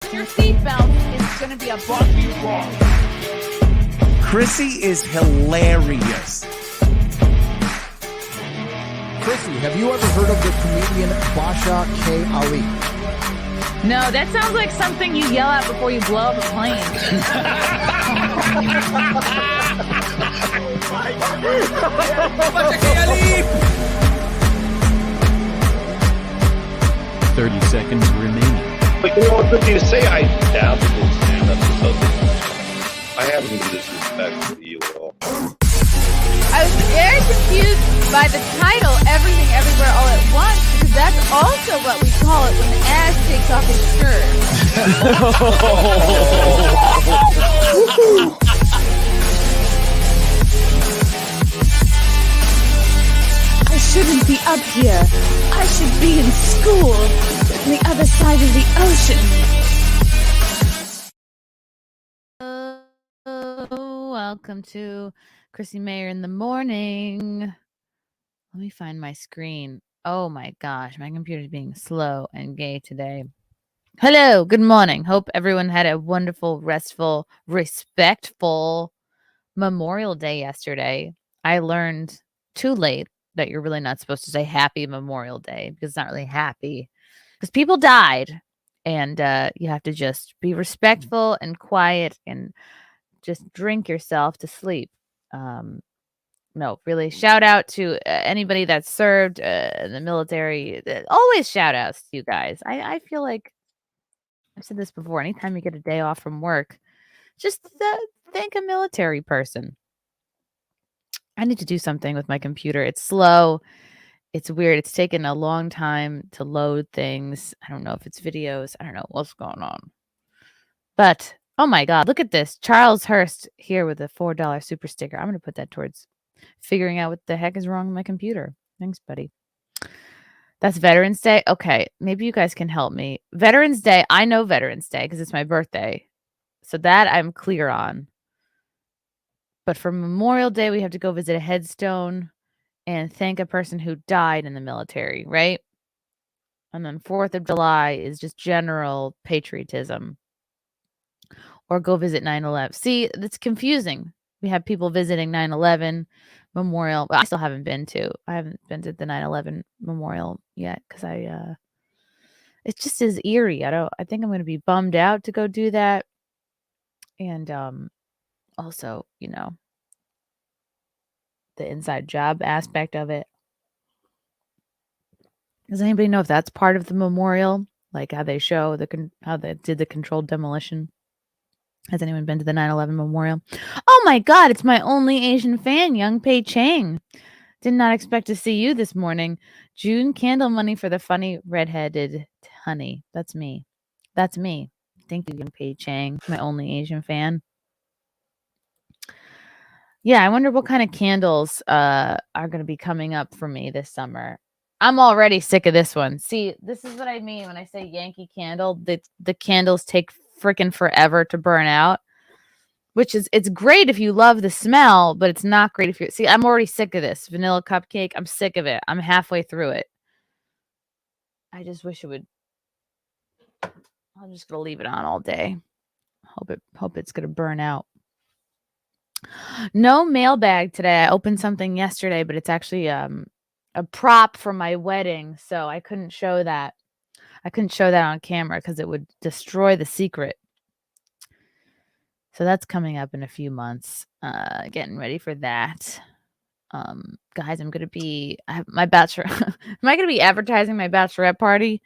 fasten your seatbelt. It's going to be a bumpy ride. Chrissie is hilarious. Chrissie, have you ever heard of the comedian Basha K. Ali? No, that sounds like something you yell out before you blow up a plane. 30 seconds remaining. But you know what good thing to say? I doubt people stand up to something. I haven't been disrespectful to you at all. I was very confused by the title, Everything Everywhere All at Once, because that's also what we call it when Ash takes off his shirt. I shouldn't be up here. I should be in school on the other side of the ocean. Welcome to Chrissie Mayr in the morning. Let me find my screen. Oh my gosh, my computer's being slow and gay today. Hello, good morning. Hope everyone had a wonderful, restful, respectful Memorial Day yesterday. I learned too late that you're really not supposed to say Happy Memorial Day because it's not really happy. Because people died, and you have to just be respectful and quiet and just drink yourself to sleep. No, really, shout out to anybody that served in the military. Always shout outs to you guys. I feel like I've said this before. Anytime you get a day off from work, just thank a military person. I need to do something with my computer. It's slow. It's weird. It's taken a long time to load things. I don't know if it's videos. I don't know what's going on. But, oh my God, look at this. Charles Hurst here with a $4 super sticker. I'm going to put that towards figuring out what the heck is wrong with my computer. Thanks, buddy. That's Veterans Day. Okay, maybe you guys can help me. Veterans Day, I know Veterans Day because it's my birthday. So that I'm clear on. But for Memorial Day, we have to go visit a headstone and thank a person who died in the military, right? And then 4th of July is just general patriotism. Or go visit 9/11. See, that's confusing. We have people visiting 9/11 Memorial. Well, I still haven't been to. I haven't been to the 9/11 Memorial yet because it just is eerie. I think I'm going to be bummed out to go do that. And also, the inside job aspect of it. Does anybody know if that's part of the memorial? Like how they show how they did the controlled demolition? Has anyone been to the 9/11 memorial? Oh my God, it's my only Asian fan, Young Pei Chang. Did not expect to see you this morning. June candle money for the funny redheaded honey. That's me. That's me. Thank you, Young Pei Chang, my only Asian fan. Yeah, I wonder what kind of candles are going to be coming up for me this summer. I'm already sick of this one. See, this is what I mean when I say Yankee Candle. The candles take freaking forever to burn out, which is, it's great if you love the smell, but it's not great if see, I'm already sick of this vanilla cupcake. I'm sick of it. I'm halfway through it. I just wish it would. I'm just going to leave it on all day. Hope it's going to burn out. No mailbag today. I opened something yesterday, but it's actually a prop for my wedding, so I couldn't show that. I couldn't show that on camera because it would destroy the secret. So that's coming up in a few months. Getting ready for that. Guys, I have my bachelor. Am I going to be advertising my bachelorette party?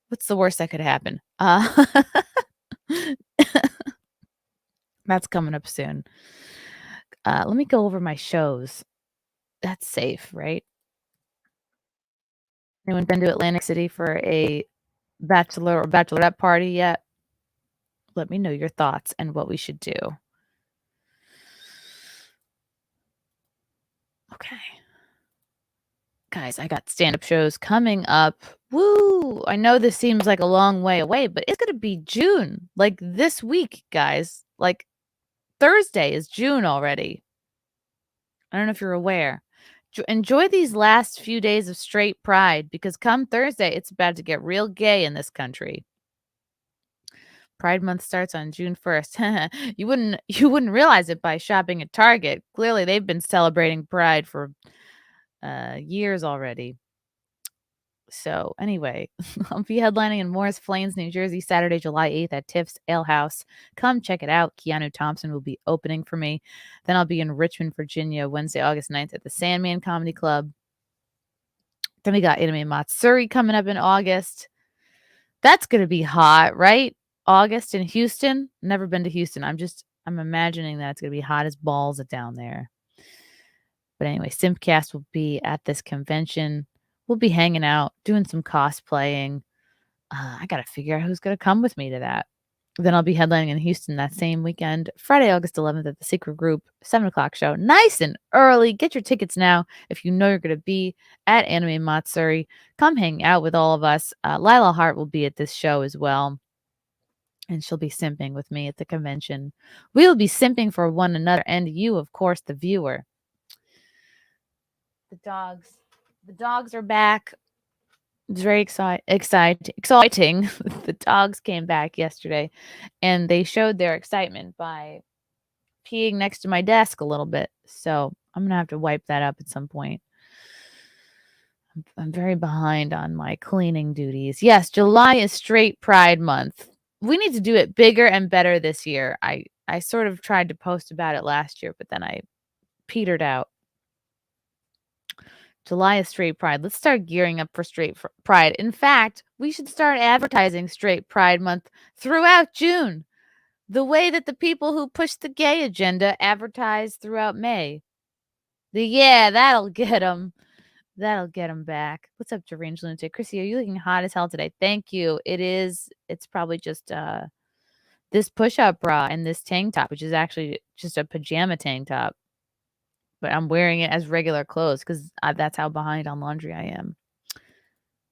What's the worst that could happen? That's coming up soon. Let me go over my shows. That's safe, right? Anyone been to Atlantic City for a bachelor or bachelorette party yet? Let me know your thoughts and what we should do. Okay. Guys, I got stand-up shows coming up. Woo! I know this seems like a long way away, but it's going to be June. Like this week, guys. Like Thursday is June already. I don't know if you're aware. Enjoy these last few days of straight pride because come Thursday, it's about to get real gay in this country. Pride Month starts on June 1st. You wouldn't realize it by shopping at Target. Clearly, they've been celebrating Pride for years already. So anyway, I'll be headlining in Morris Plains, New Jersey, Saturday, July 8th at Tiff's Ale House. Come check it out. Keanu Thompson will be opening for me. Then I'll be in Richmond, Virginia, Wednesday, August 9th at the Sandman Comedy Club. Then we got Anime Matsuri coming up in August. That's going to be hot, right? August in Houston. Never been to Houston. I'm imagining that it's going to be hot as balls down there. But anyway, Simpcast will be at this convention. We'll be hanging out, doing some cosplaying. I got to figure out who's going to come with me to that. Then I'll be headlining in Houston that same weekend, Friday, August 11th at the Secret Group, 7 o'clock show. Nice and early. Get your tickets now if you know you're going to be at Anime Matsuri. Come hang out with all of us. Lila Hart will be at this show as well. And she'll be simping with me at the convention. We will be simping for one another and you, of course, the viewer. The dogs are back. It's very exciting. The dogs came back yesterday and they showed their excitement by peeing next to my desk a little bit. So I'm going to have to wipe that up at some point. I'm very behind on my cleaning duties. Yes, July is straight Pride Month. We need to do it bigger and better this year. I sort of tried to post about it last year, but then I petered out. July is straight Pride. Let's start gearing up for straight Pride. In fact, we should start advertising straight Pride Month throughout June, the way that the people who push the gay agenda advertise throughout May. That'll get them. That'll get them back. What's up, Deranged Lunatic? Chrissy, are you looking hot as hell today? Thank you. It is. It's probably just this push-up bra and this tank top, which is actually just a pajama tank top. But I'm wearing it as regular clothes because that's how behind on laundry I am.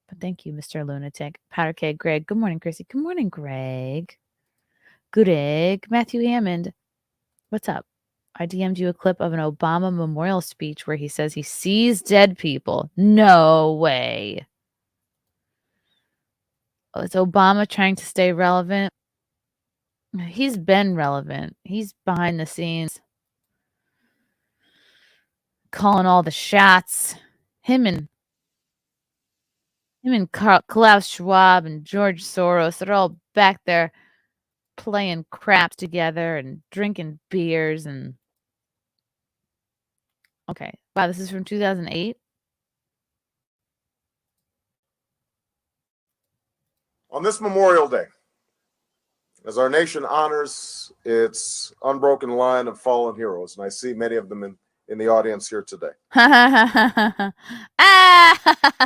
But thank you, Mr. Lunatic. Powder Keg, Greg. Good morning, Chrissy. Good morning, Greg. Good egg. Matthew Hammond. What's up? I DM'd you a clip of an Obama memorial speech where he says he sees dead people. No way. Oh, is Obama trying to stay relevant? He's been relevant. He's behind the scenes, calling all the shots. Him and Klaus Schwab and George Soros, they're all back there playing craps together and drinking beers and okay. Wow, this is from 2008. On this Memorial Day, as our nation honors its unbroken line of fallen heroes, and I see many of them in the audience here today.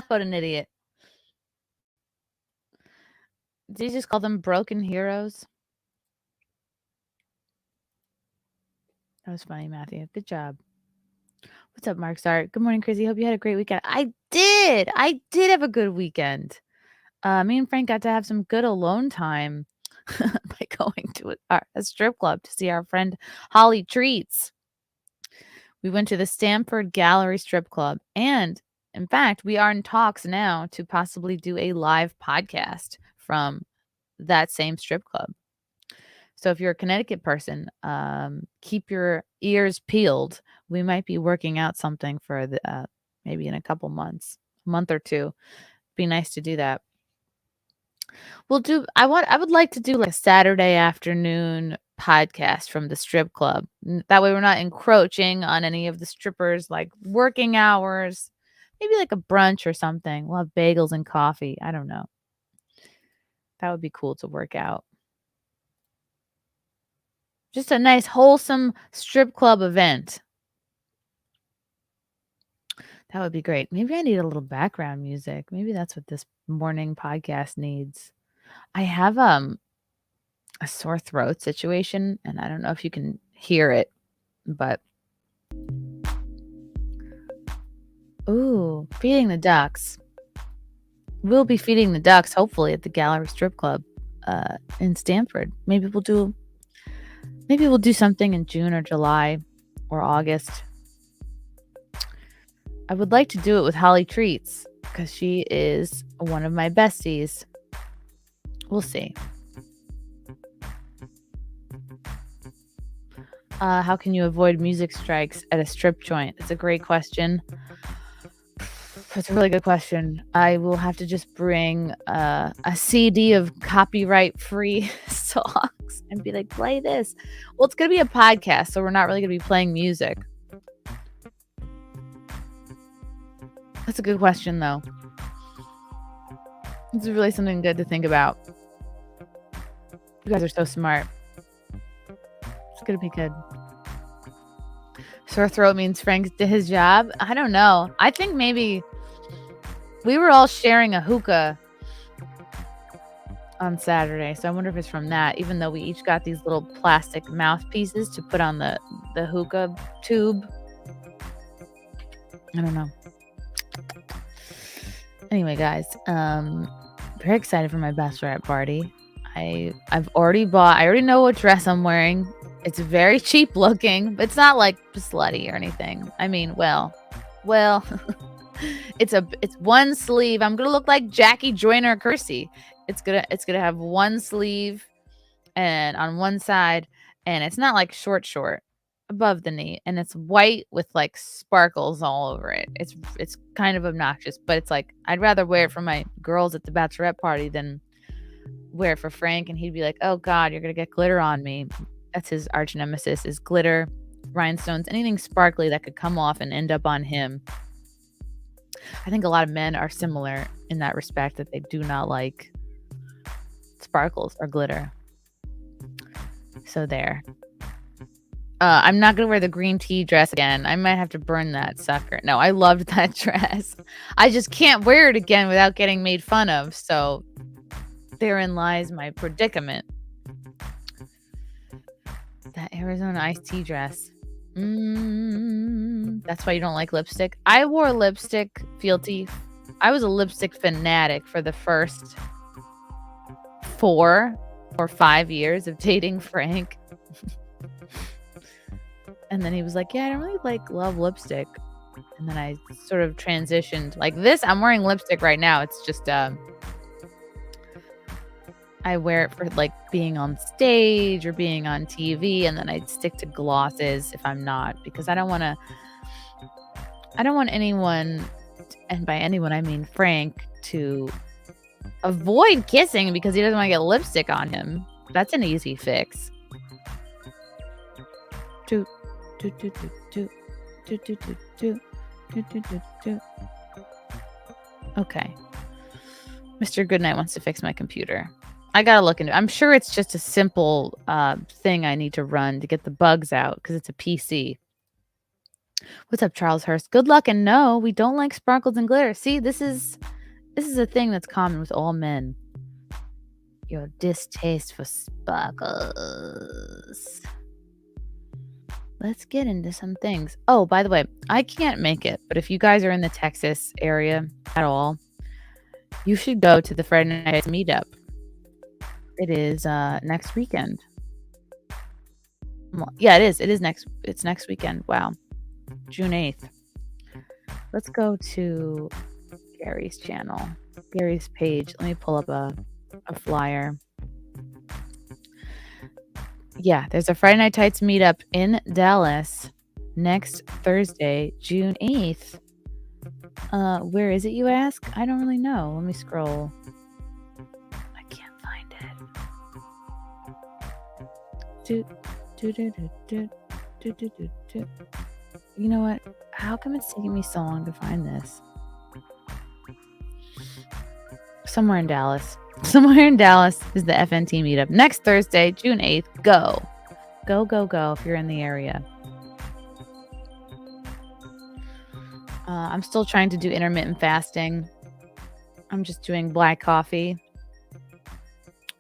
What an idiot. Did you just call them broken heroes? That was funny, Matthew. Good job. What's up, Mark Sart? Good morning, Chrissy. Hope you had a great weekend. I did have a good weekend. Me and Frank got to have some good alone time by going to a strip club to see our friend Holly Treats. We went to the Stamford Gallery Strip Club, and in fact, we are in talks now to possibly do a live podcast from that same strip club. So if you're a Connecticut person, keep your ears peeled. We might be working out something for maybe in a couple months, a month or two. Be nice to do that. I would like to do like a Saturday afternoon podcast from the strip club. That way we're not encroaching on any of the strippers like working hours. Maybe like a brunch or something. We'll have bagels and coffee. I don't know. That would be cool to work out. Just a nice, wholesome strip club event. That would be great. Maybe I need a little background music. Maybe that's what this morning podcast needs. I have a sore throat situation, and I don't know if you can hear it, but ooh, feeding the ducks. We'll be feeding the ducks, hopefully, at the Gallery Strip Club in Stamford. Maybe we'll do something in June or July or August. I would like to do it with Holly Treats because she is one of my besties. We'll see. How can you avoid music strikes at a strip joint? It's a great question. That's a really good question. I will have to just bring a CD of copyright-free songs and be like, play this. Well, it's going to be a podcast, so we're not really going to be playing music. That's a good question, though. This is really something good to think about. You guys are so smart. It's going to be good. Sore throat means Frank did his job. I don't know. I think maybe we were all sharing a hookah on Saturday, so I wonder if it's from that, even though we each got these little plastic mouthpieces to put on the hookah tube. I don't know. Anyway, guys, very excited for my bachelorette party. I already know what dress I'm wearing. It's very cheap looking, but it's not like slutty or anything. I mean, well, it's one sleeve. I'm gonna look like Jackie Joyner Kersey. It's gonna have one sleeve and on one side, and it's not like short above the knee, and it's white with like sparkles all over it. It's kind of obnoxious, but it's like I'd rather wear it for my girls at the bachelorette party than wear it for Frank, and he'd be like, "Oh God, you're gonna get glitter on me." That's his arch nemesis, is glitter, rhinestones, anything sparkly that could come off and end up on him. I think a lot of men are similar in that respect, that they do not like sparkles or glitter. So there. I'm not going to wear the green tea dress again. I might have to burn that sucker. No, I loved that dress. I just can't wear it again without getting made fun of. So therein lies my predicament. That Arizona iced tea dress. That's why you don't like lipstick. I wore lipstick, fealty. I was a lipstick fanatic for the first 4 or 5 years of dating Frank. And then he was like, yeah, I don't really love lipstick. And then I sort of transitioned like this. I'm wearing lipstick right now. It's just I wear it for like being on stage or being on TV, and then I stick to glosses if I'm not, because I don't want anyone, and by anyone I mean Frank, to avoid kissing because he doesn't want to get lipstick on him. That's an easy fix. Okay. Mr. Goodnight wants to fix my computer. I gotta look into it. I'm sure it's just a simple thing I need to run to get the bugs out because it's a PC. What's up, Charles Hurst? Good luck, and no, we don't like sparkles and glitter. See, this is a thing that's common with all men. Your distaste for sparkles. Let's get into some things. Oh, by the way, I can't make it, but if you guys are in the Texas area at all, you should go to the Friday Night Meetup. It is next weekend. Well, yeah, it is. It's next weekend. Wow. June 8th. Let's go to Gary's channel. Gary's page. Let me pull up a flyer. Yeah, there's a Friday Night Tights meetup in Dallas next Thursday, June 8th. Where is it, you ask? I don't really know. Let me scroll. I can't find it. You know what? How come it's taking me so long to find this? Somewhere in Dallas. Somewhere in Dallas is the FNT meetup. Next Thursday, June 8th. Go. Go, go, go if you're in the area. I'm still trying to do intermittent fasting. I'm just doing black coffee,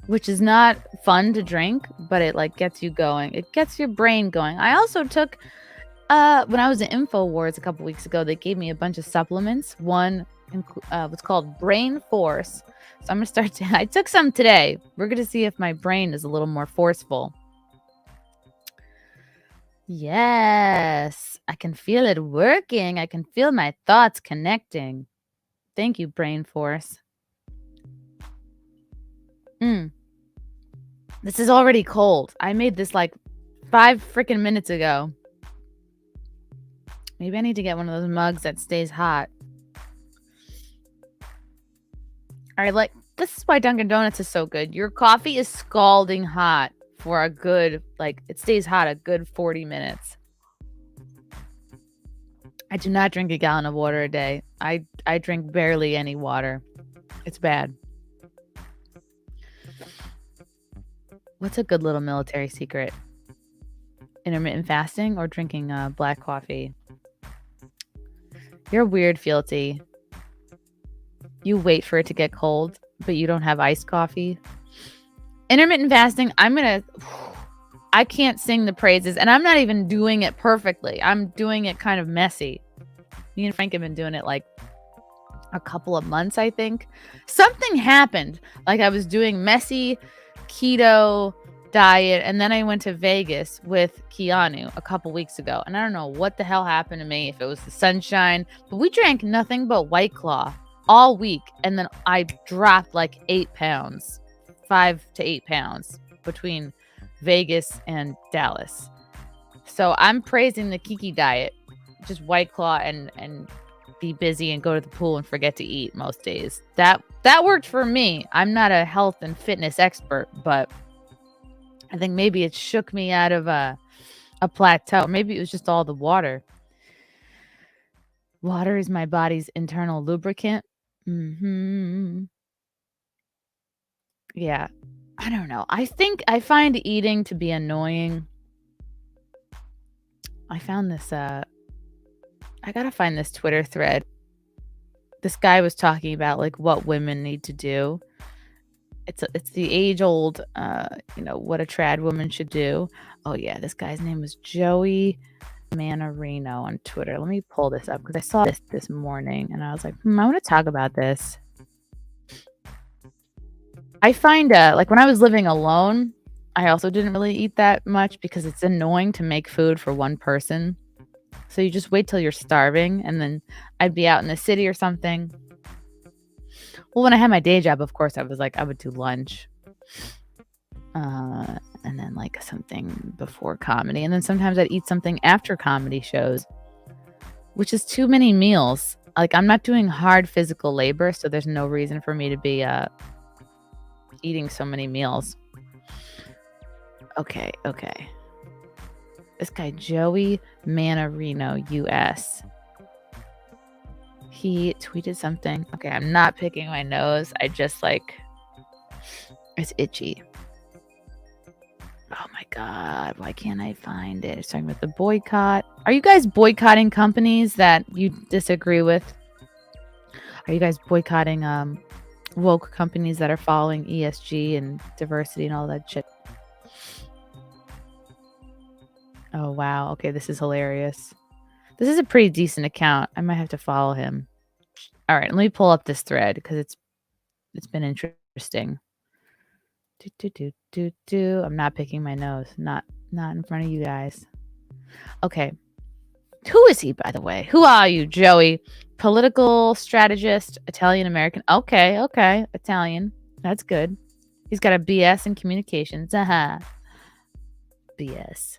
which is not fun to drink, but it like gets you going. It gets your brain going. I also took, when I was in InfoWars a couple weeks ago, they gave me a bunch of supplements. One was called Brain Force. So I'm going to start I took some today. We're going to see if my brain is a little more forceful. Yes, I can feel it working. I can feel my thoughts connecting. Thank you, Brain Force. This is already cold. I made this like 5 freaking minutes ago. Maybe I need to get one of those mugs that stays hot. All right, this is why Dunkin' Donuts is so good. Your coffee is scalding hot for a good, it stays hot a good 40 minutes. I do not drink a gallon of water a day. I drink barely any water. It's bad. What's a good little military secret? Intermittent fasting or drinking black coffee? You're weird, Fealty. You wait for it to get cold, but you don't have iced coffee. Intermittent fasting, I can't sing the praises, and I'm not even doing it perfectly. I'm doing it kind of messy. Me and Frank have been doing it a couple of months, I think. Something happened. I was doing messy keto diet, and then I went to Vegas with Keanu a couple weeks ago, and I don't know what the hell happened to me, if it was the sunshine, but we drank nothing but White Claw all week, and then I dropped 8 pounds, 5 to 8 pounds between Vegas and Dallas. So I'm praising the Kiki diet, just White Claw and be busy and go to the pool and forget to eat most days. That worked for me. I'm not a health and fitness expert, but I think maybe it shook me out of a plateau. Maybe it was just all the water. Water is my body's internal lubricant. Yeah. I don't know. I think I find eating to be annoying. I found this, I gotta find this Twitter thread. This guy was talking about what women need to do. It's the age-old, what a trad woman should do. Oh yeah, this guy's name was Joey Manarino on Twitter. Let me pull this up because I saw this morning and I was like, I want to talk about this. I find when I was living alone, I also didn't really eat that much because it's annoying to make food for one person. So you just wait till you're starving, and then I'd be out in the city or something. Well, when I had my day job, of course, I would do lunch. And then something before comedy. And then sometimes I'd eat something after comedy shows, which is too many meals. I'm not doing hard physical labor, so there's no reason for me to be eating so many meals. Okay. This guy, Joey Manarino, US. He tweeted something. Okay, I'm not picking my nose. I just it's itchy. Oh my God, why can't I find it? It's talking about the boycott. Are you guys boycotting companies that you disagree with? Are you guys boycotting woke companies that are following ESG and diversity and all that shit? Oh wow, okay, this is hilarious. This is a pretty decent account. I might have to follow him. All right, let me pull up this thread because it's been interesting. I'm not picking my nose. Not in front of you guys. Okay. Who is he, by the way? Who are you, Joey? Political strategist, Italian American. Okay. Italian. That's good. He's got a BS in communications. BS.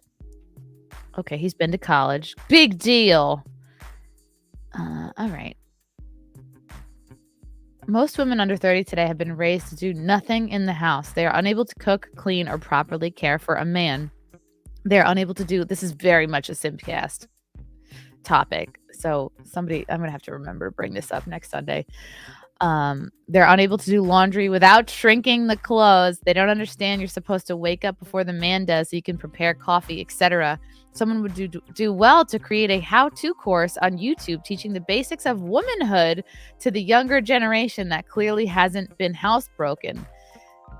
Okay, he's been to college. Big deal. All right. Most women under 30 today have been raised to do nothing in the house. They are unable to cook, clean, or properly care for a man. They are unable to do, this is very much a Simpcast topic. So I'm going to have to remember to bring this up next Sunday. They're unable to do laundry without shrinking the clothes. They don't understand you're supposed to wake up before the man does so you can prepare coffee, etc. Someone would do well to create a how-to course on YouTube teaching the basics of womanhood to the younger generation that clearly hasn't been housebroken.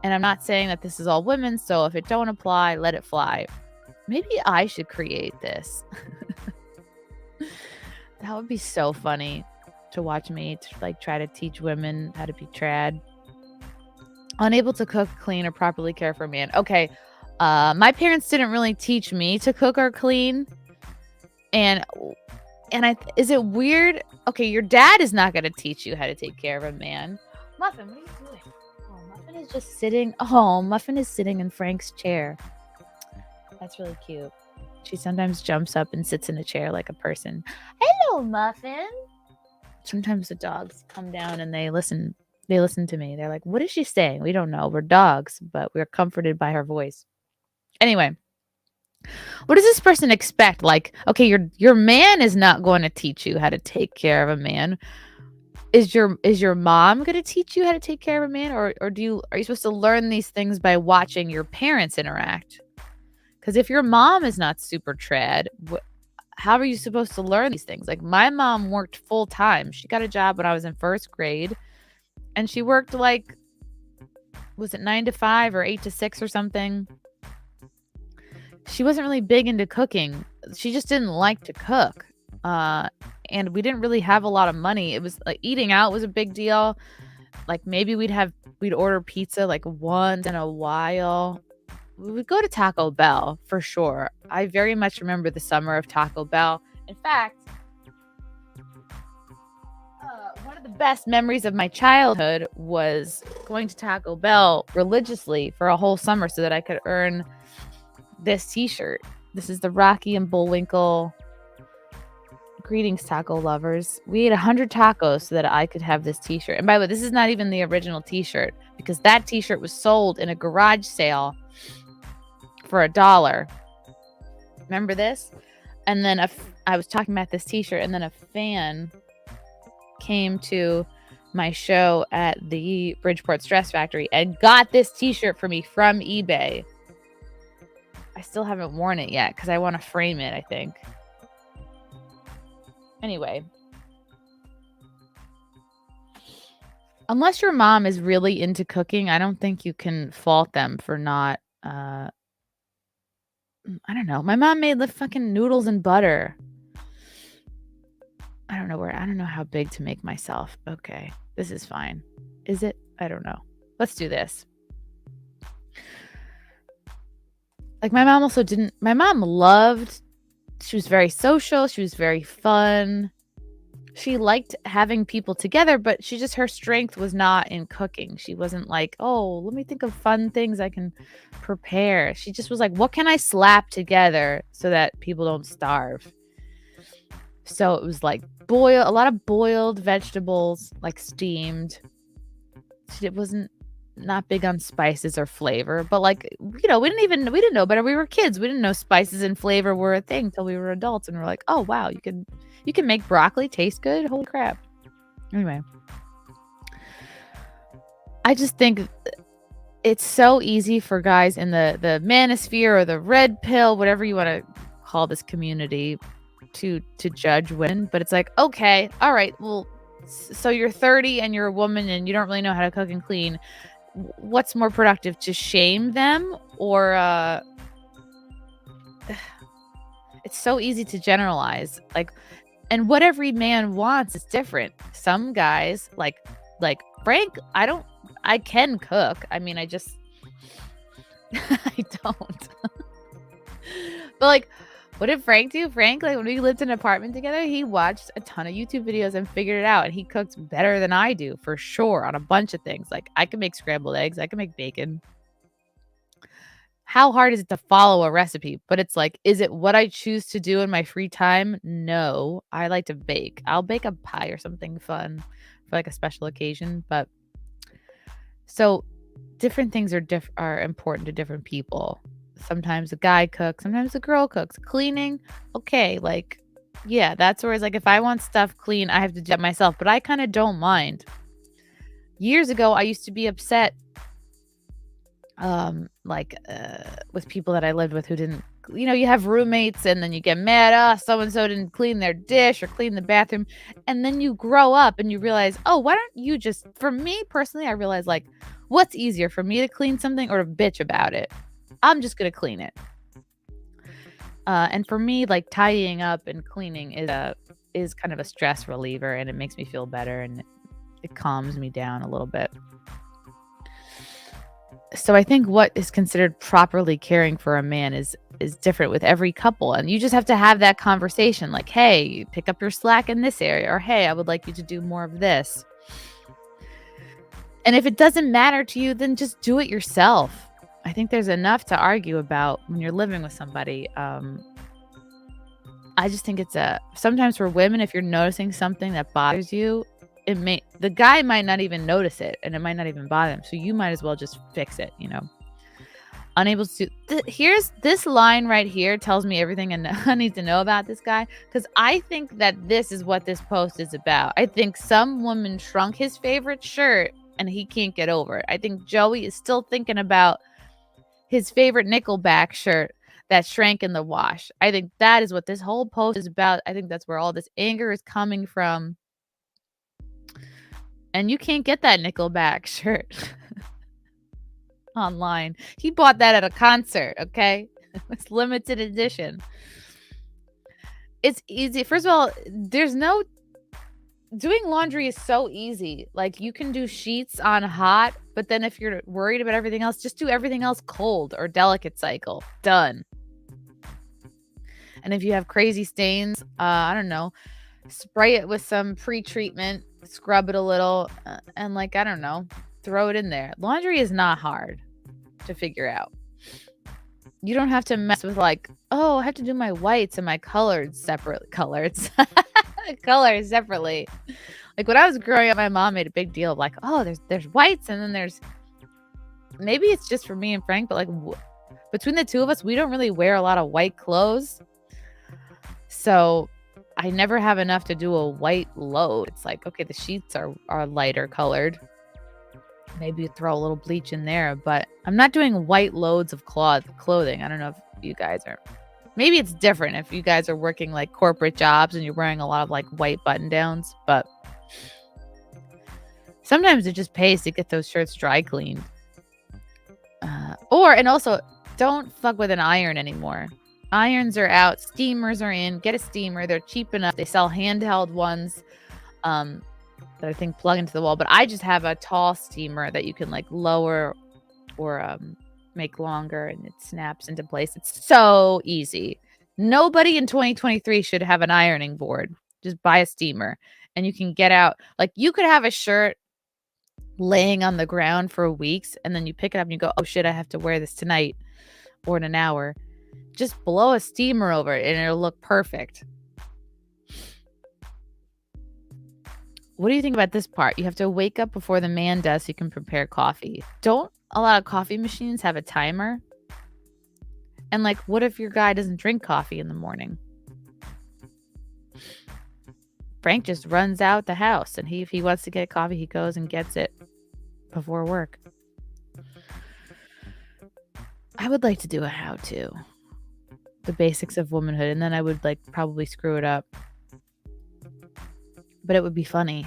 And I'm not saying that this is all women, so if it don't apply, let it fly. Maybe I should create this. That would be so funny to watch me try to teach women how to be trad. Unable to cook, clean, or properly care for a man. Okay. My parents didn't really teach me to cook or clean. And is it weird? Okay, your dad is not going to teach you how to take care of a man. Muffin, what are you doing? Oh, Muffin is just sitting. Oh, Muffin is sitting in Frank's chair. That's really cute. She sometimes jumps up and sits in a chair like a person. Hello, Muffin. Sometimes the dogs come down and they listen to me. They're like, what is she saying? We don't know. We're dogs, but we're comforted by her voice. Anyway, what does this person expect? Like, okay, your man is not going to teach you how to take care of a man. Is your mom going to teach you how to take care of a man, or are you supposed to learn these things by watching your parents interact? Because if your mom is not super trad, how are you supposed to learn these things? Like, my mom worked full time. She got a job when I was in first grade, and she worked like, was it 9 to 5 or 8 to 6 or something? She wasn't really big into cooking. She just didn't like to cook. And we didn't really have a lot of money. It was like eating out was a big deal. Like, maybe we'd order pizza like once in a while. We would go to Taco Bell for sure. I very much remember the summer of Taco Bell. In fact, one of the best memories of my childhood was going to Taco Bell religiously for a whole summer so that I could earn this t-shirt. This is the Rocky and Bullwinkle. Greetings, taco lovers. We ate 100 tacos so that I could have this t-shirt. And by the way, this is not even the original t-shirt, because that t-shirt was sold in a garage sale for $1. Remember this? And then I was talking about this t-shirt, and then a fan came to my show at the Bridgeport Stress Factory and got this t-shirt for me from eBay. I still haven't worn it yet because I want to frame it, I think. Anyway, unless your mom is really into cooking, I don't think you can fault them for not, I don't know. My mom made the fucking noodles and butter. I don't know how big to make myself. Okay, this is fine. Is it? I don't know. Let's do this. Like, my mom she was very social. She was very fun. She liked having people together, but her strength was not in cooking. She wasn't like, oh, let me think of fun things I can prepare. She just was like, what can I slap together so that people don't starve? So it was like a lot of boiled vegetables, like steamed. She wasn't not big on spices or flavor, but like, we didn't know better. We were kids. We didn't know spices and flavor were a thing till we were adults, and we're like, oh wow, you can make broccoli taste good. Holy crap. Anyway, I just think it's so easy for guys in the manosphere or the red pill, whatever you want to call this community, to judge women. But it's like, okay, all right, well, so you're 30 and you're a woman and you don't really know how to cook and clean. What's more productive, to shame them or it's so easy to generalize, like, and what every man wants is different. Some guys like Frank, I can cook. I mean, I just I don't. But like, what did Frank do? Frank, like, when we lived in an apartment together, he watched a ton of YouTube videos and figured it out. And he cooks better than I do, for sure, on a bunch of things. Like, I can make scrambled eggs. I can make bacon. How hard is it to follow a recipe? But it's like, is it what I choose to do in my free time? No. I like to bake. I'll bake a pie or something fun for like a special occasion. But so different things are important to different people. Sometimes a guy cooks, sometimes a girl cooks. Cleaning, okay, like, yeah, that's where it's like, if I want stuff clean, I have to do it myself, but I kind of don't mind. Years ago, I used to be upset, with people that I lived with who didn't, you have roommates and then you get mad, so-and-so didn't clean their dish or clean the bathroom. And then you grow up and you realize, oh, why don't you just, for me personally, I realized, like, what's easier for me to clean something or to bitch about it? I'm just going to clean it. And for me, like, tidying up and cleaning is kind of a stress reliever, and it makes me feel better and it calms me down a little bit. So I think what is considered properly caring for a man is different with every couple. And you just have to have that conversation, like, hey, pick up your slack in this area, or hey, I would like you to do more of this. And if it doesn't matter to you, then just do it yourself. I think there's enough to argue about when you're living with somebody. I just think it's sometimes for women, if you're noticing something that bothers you, the guy might not even notice it and it might not even bother him. So you might as well just fix it, Unable to. Here's this line right here tells me everything I need to know about this guy, because I think that this is what this post is about. I think some woman shrunk his favorite shirt and he can't get over it. I think Joey is still thinking about his favorite Nickelback shirt that shrank in the wash. I think that is what this whole post is about. I think that's where all this anger is coming from. And you can't get that Nickelback shirt online. He bought that at a concert, okay? It's limited edition. It's easy. First of all, doing laundry is so easy. Like, you can do sheets on hot, but then if you're worried about everything else, just do everything else cold or delicate cycle. Done. And if you have crazy stains, I don't know, spray it with some pre-treatment, scrub it a little, and I don't know, throw it in there. Laundry is not hard to figure out. You don't have to mess with I have to do my whites and my colors separately. Colors separately. Like, when I was growing up, my mom made a big deal of there's whites, and then there's, maybe it's just for me and Frank, but between the two of us, we don't really wear a lot of white clothes. So I never have enough to do a white load. It's okay, the sheets are lighter colored. Maybe you throw a little bleach in there, but I'm not doing white loads of clothing. I don't know if you guys are. Maybe it's different if you guys are working corporate jobs and you're wearing a lot of white button downs, but sometimes it just pays to get those shirts dry cleaned. And also, don't fuck with an iron anymore. Irons are out. Steamers are in. Get a steamer. They're cheap enough. They sell handheld ones that I think plug into the wall. But I just have a tall steamer that you can lower or make longer, and it snaps into place. It's so easy. Nobody in 2023 should have an ironing board. Just buy a steamer and you can get out. You could have a shirt laying on the ground for weeks, and then you pick it up and you go, oh shit, I have to wear this tonight or in an hour. Just blow a steamer over it and it'll look perfect. What do you think about this part? You have to wake up before the man does so you can prepare coffee. Don't a lot of coffee machines have a timer? And what if your guy doesn't drink coffee in the morning? Frank just runs out the house, and if he wants to get coffee, he goes and gets it before work. I would like to do a how-to. The basics of womanhood, and then I would probably screw it up. But it would be funny.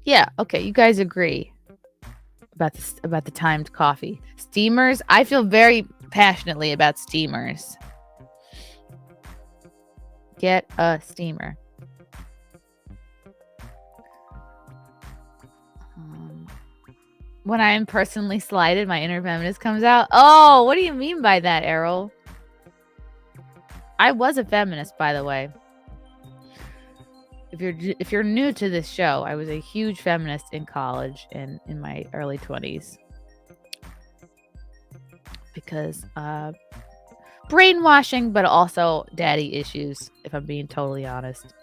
Yeah, okay, you guys agree about the timed coffee. Steamers, I feel very passionately about steamers. Get a steamer. When I am personally slighted, my inner feminist comes out. Oh, what do you mean by that, Errol? I was a feminist, by the way. If you're new to this show, I was a huge feminist in college and in my early 20s. Because brainwashing, but also daddy issues, if I'm being totally honest.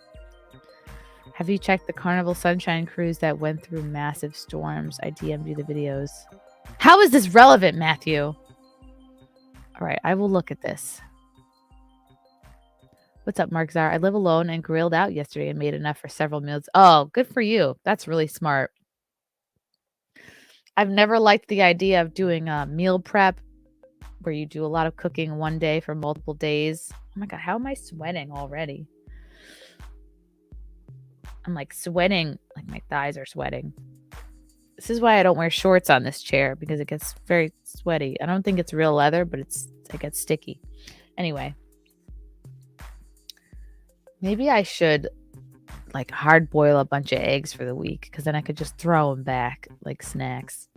Have you checked the Carnival Sunshine Cruise that went through massive storms? I DM'd you the videos. How is this relevant, Matthew? All right, I will look at this. What's up, Mark Czar? I live alone and grilled out yesterday and made enough for several meals. Oh, good for you. That's really smart. I've never liked the idea of doing a meal prep where you do a lot of cooking one day for multiple days. Oh my God, how am I sweating already? I'm sweating, my thighs are sweating. This is why I don't wear shorts on this chair, because it gets very sweaty. I don't think it's real leather, but it gets sticky. Anyway. Maybe I should hard boil a bunch of eggs for the week, because then I could just throw them back like snacks.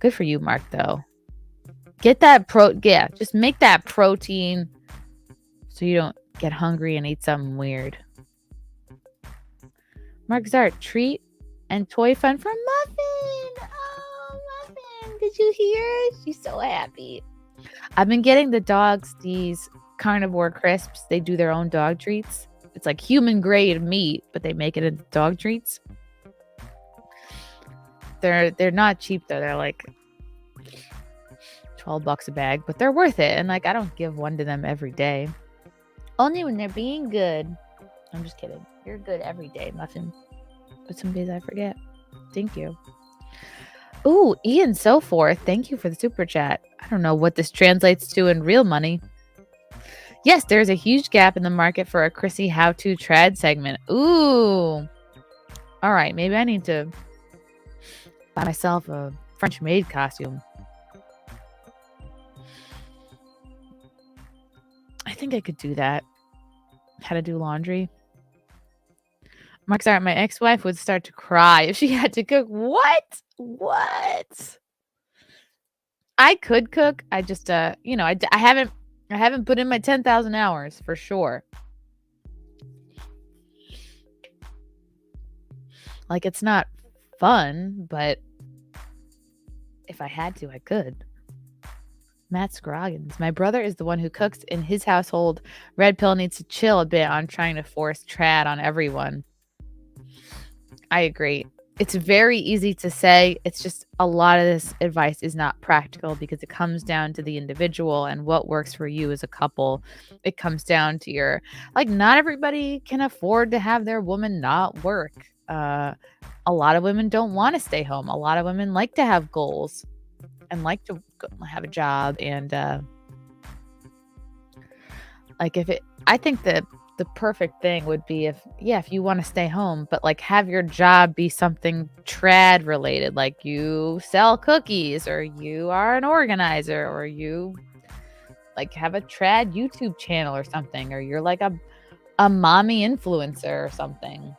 Good for you, Mark, though. Get that just make that protein so you don't get hungry and eat something weird. Mark Zart, treat and toy fun for Muffin. Oh, Muffin. did you hear? She's so happy. I've been getting the dogs these carnivore crisps. They do their own dog treats. It's like human grade meat, but they make it into dog treats. They're not cheap though. They're like $12 a bag, but they're worth it. And like, I don't give one to them every day. Only when they're being good. I'm just kidding. You're good every day, Muffin. But some days I forget. Thank you. Ooh, Ian So Forth. Thank you for the super chat. I don't know what this translates to in real money. Yes, there's a huge gap in the market for a Chrissie how-to trad segment. Ooh. All right, maybe I need to buy myself a French maid costume. I think I could do that. How to do laundry. Mark, sorry, my ex-wife would start to cry if she had to cook. What? I could cook. I just, I haven't put in my 10,000 hours for sure. Like, it's not fun, but if I had to, I could. Matt Scroggins. My brother is the one who cooks in his household. Red Pill needs to chill a bit on trying to force trad on everyone. I agree. It's very easy to say. It's just a lot of this advice is not practical because it comes down to the individual and what works for you as a couple. It comes down to your, like, not everybody can afford to have their woman not work. A lot of women don't want to stay home. A lot of women like to have goals and like to have a job. And I think that the perfect thing would be if you want to stay home, but like have your job be something trad related, like you sell cookies or you are an organizer or you like have a trad YouTube channel or something, or you're like a mommy influencer or something.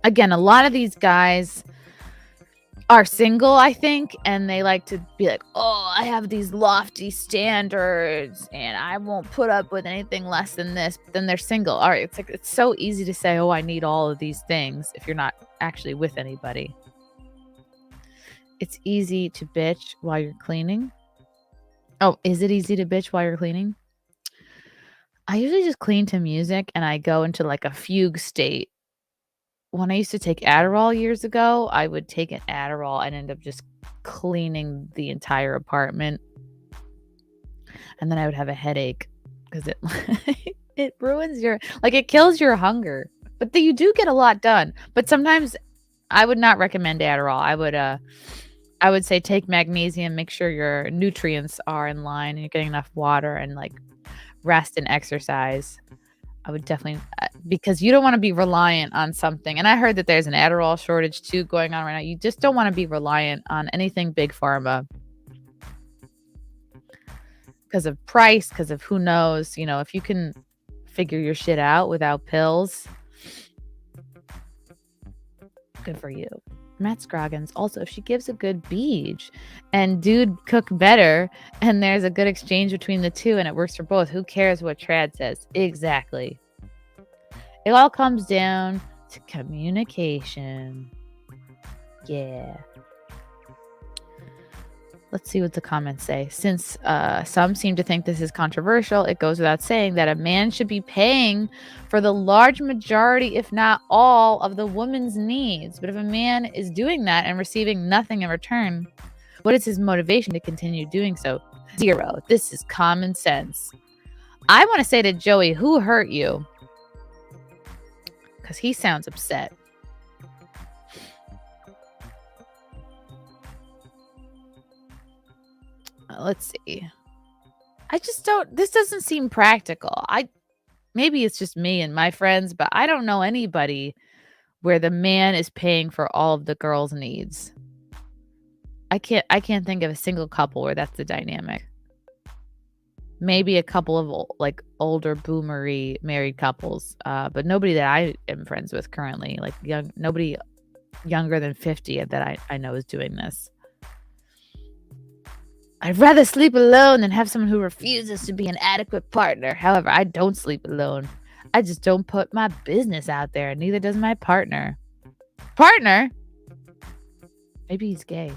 Again, a lot of these guys are single, I think, and they like to be like, oh, I have these lofty standards and I won't put up with anything less than this. But then they're single. All right, it's so easy to say, oh, I need all of these things if you're not actually with anybody. It's easy to bitch while you're cleaning. Oh, is it easy to bitch while you're cleaning? I usually just clean to music and I go into like a fugue state. When I used to take Adderall years ago, I would take an Adderall and end up just cleaning the entire apartment. And then I would have a headache because it ruins it kills your hunger. But you do get a lot done. But sometimes I would not recommend Adderall. I would say take magnesium, make sure your nutrients are in line and you're getting enough water and like rest and exercise. I would definitely, because you don't want to be reliant on something. And I heard that there's an Adderall shortage too going on right now. You just don't want to be reliant on anything big pharma because of price, because of who knows, if you can figure your shit out without pills, good for you. Matt Scroggins. Also, if she gives a good beach and dude cook better and there's a good exchange between the two and it works for both, who cares what trad says? Exactly. It all comes down to communication. Yeah. Let's see what the comments say. Since some seem to think this is controversial, it goes without saying that a man should be paying for the large majority, if not all, of the woman's needs. But if a man is doing that and receiving nothing in return, what is his motivation to continue doing so? Zero. This is common sense. I want to say to Joey, who hurt you? Because he sounds upset. Let's see. I just don't, this doesn't seem practical. Maybe it's just me and my friends, but I don't know anybody where the man is paying for all of the girl's needs. I can't think of a single couple where that's the dynamic. Maybe a couple of older boomery married couples, but nobody that I am friends with currently, nobody younger than 50 that I know is doing this. I'd rather sleep alone than have someone who refuses to be an adequate partner. However, I don't sleep alone. I just don't put my business out there. Neither does my partner. Partner? Maybe he's gay.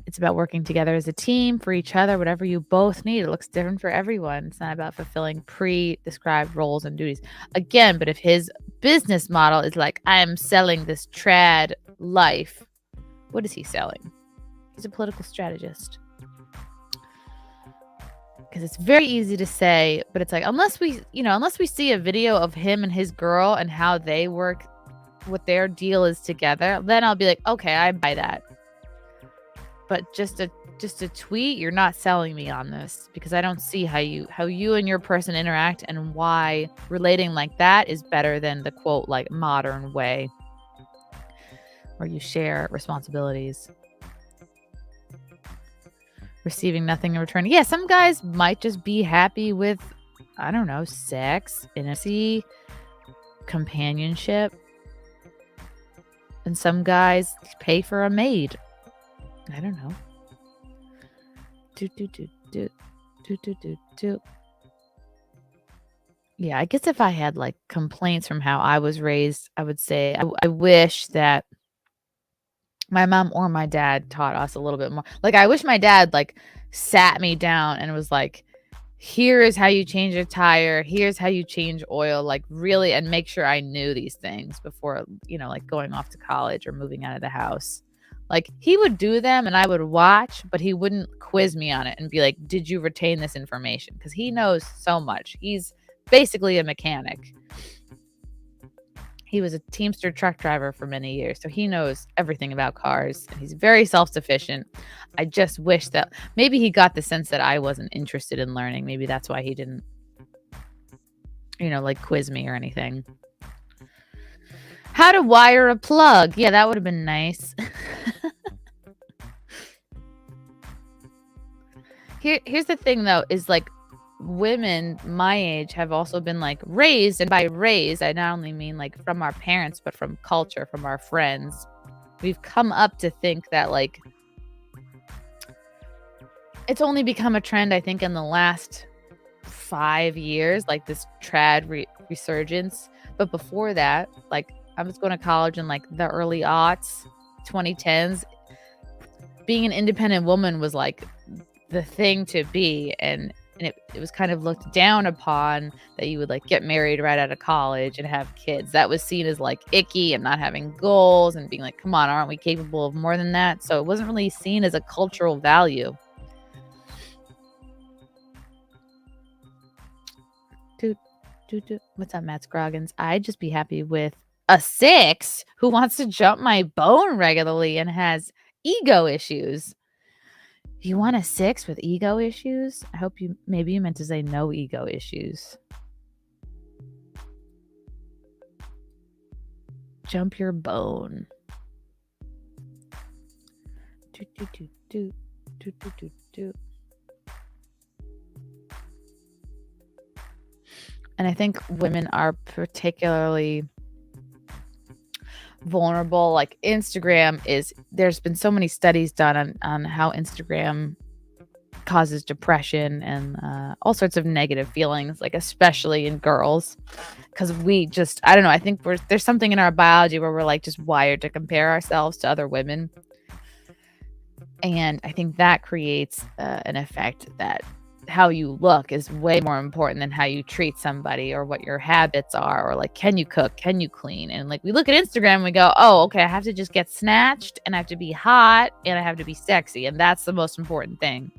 It's about working together as a team for each other, whatever you both need. It looks different for everyone. It's not about fulfilling pre-described roles and duties. Again, but if his business model is like, I am selling this trad life, what is he selling? He's a political strategist. Because it's very easy to say, but it's like, unless we see a video of him and his girl and how they work, what their deal is together, then I'll be like, okay, I buy that. But just a tweet, you're not selling me on this, because I don't see how you and your person interact and why relating like that is better than the quote like modern way where you share responsibilities. Receiving nothing in return. Yeah, some guys might just be happy with, I don't know, sex, intimacy, companionship. And some guys pay for a maid. I don't know. Yeah, I guess if I had like complaints from how I was raised, I would say I wish that my mom or my dad taught us a little bit more. Like, I wish my dad like sat me down and was like, here is how you change a tire. Here's how you change oil. Like, really, and make sure I knew these things before, like going off to college or moving out of the house. Like, he would do them and I would watch, but he wouldn't quiz me on it and be like, did you retain this information? Because he knows so much. He's basically a mechanic. He was a Teamster truck driver for many years, so he knows everything about cars. He's very self-sufficient. I just wish that maybe he got the sense that I wasn't interested in learning. Maybe that's why he didn't, like quiz me or anything. How to wire a plug. Yeah, that would have been nice. Here's the thing, though, is like, women my age have also been like raised, and by raised I not only mean like from our parents, but from culture, from our friends. We've come up to think that like it's only become a trend, I think, in the last 5 years, like this trad resurgence. But before that, like, I was going to college in like the early aughts, 2010s. Being an independent woman was like the thing to be, and it was kind of looked down upon that you would like get married right out of college and have kids. That was seen as like icky and not having goals and being like, come on, aren't we capable of more than that? So it wasn't really seen as a cultural value. What's up, Matt Scroggins? I'd just be happy with a 6 who wants to jump my bone regularly and has ego issues. You want a 6 with ego issues? I hope maybe you meant to say no ego issues. Jump your bone. And I think women are particularly vulnerable. Like, there's been so many studies done on how Instagram causes depression and all sorts of negative feelings, like especially in girls, because I don't know, I think there's something in our biology where we're like just wired to compare ourselves to other women, and I think that creates an effect that how you look is way more important than how you treat somebody or what your habits are, or like, can you cook, can you clean? And like, we look at Instagram and we go, oh, okay, I have to just get snatched and I have to be hot and I have to be sexy, and that's the most important thing.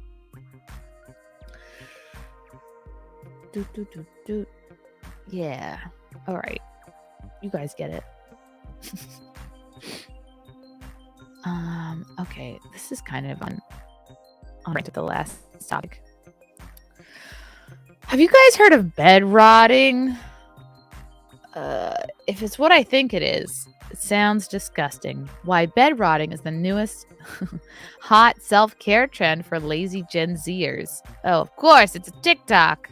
Yeah, all right, you guys get it. Okay, this is kind of on right to the last topic. Have you guys heard of bed rotting? If it's what I think it is, it sounds disgusting. Why bed rotting is the newest hot self-care trend for lazy Gen Zers. Oh, of course, it's a TikTok.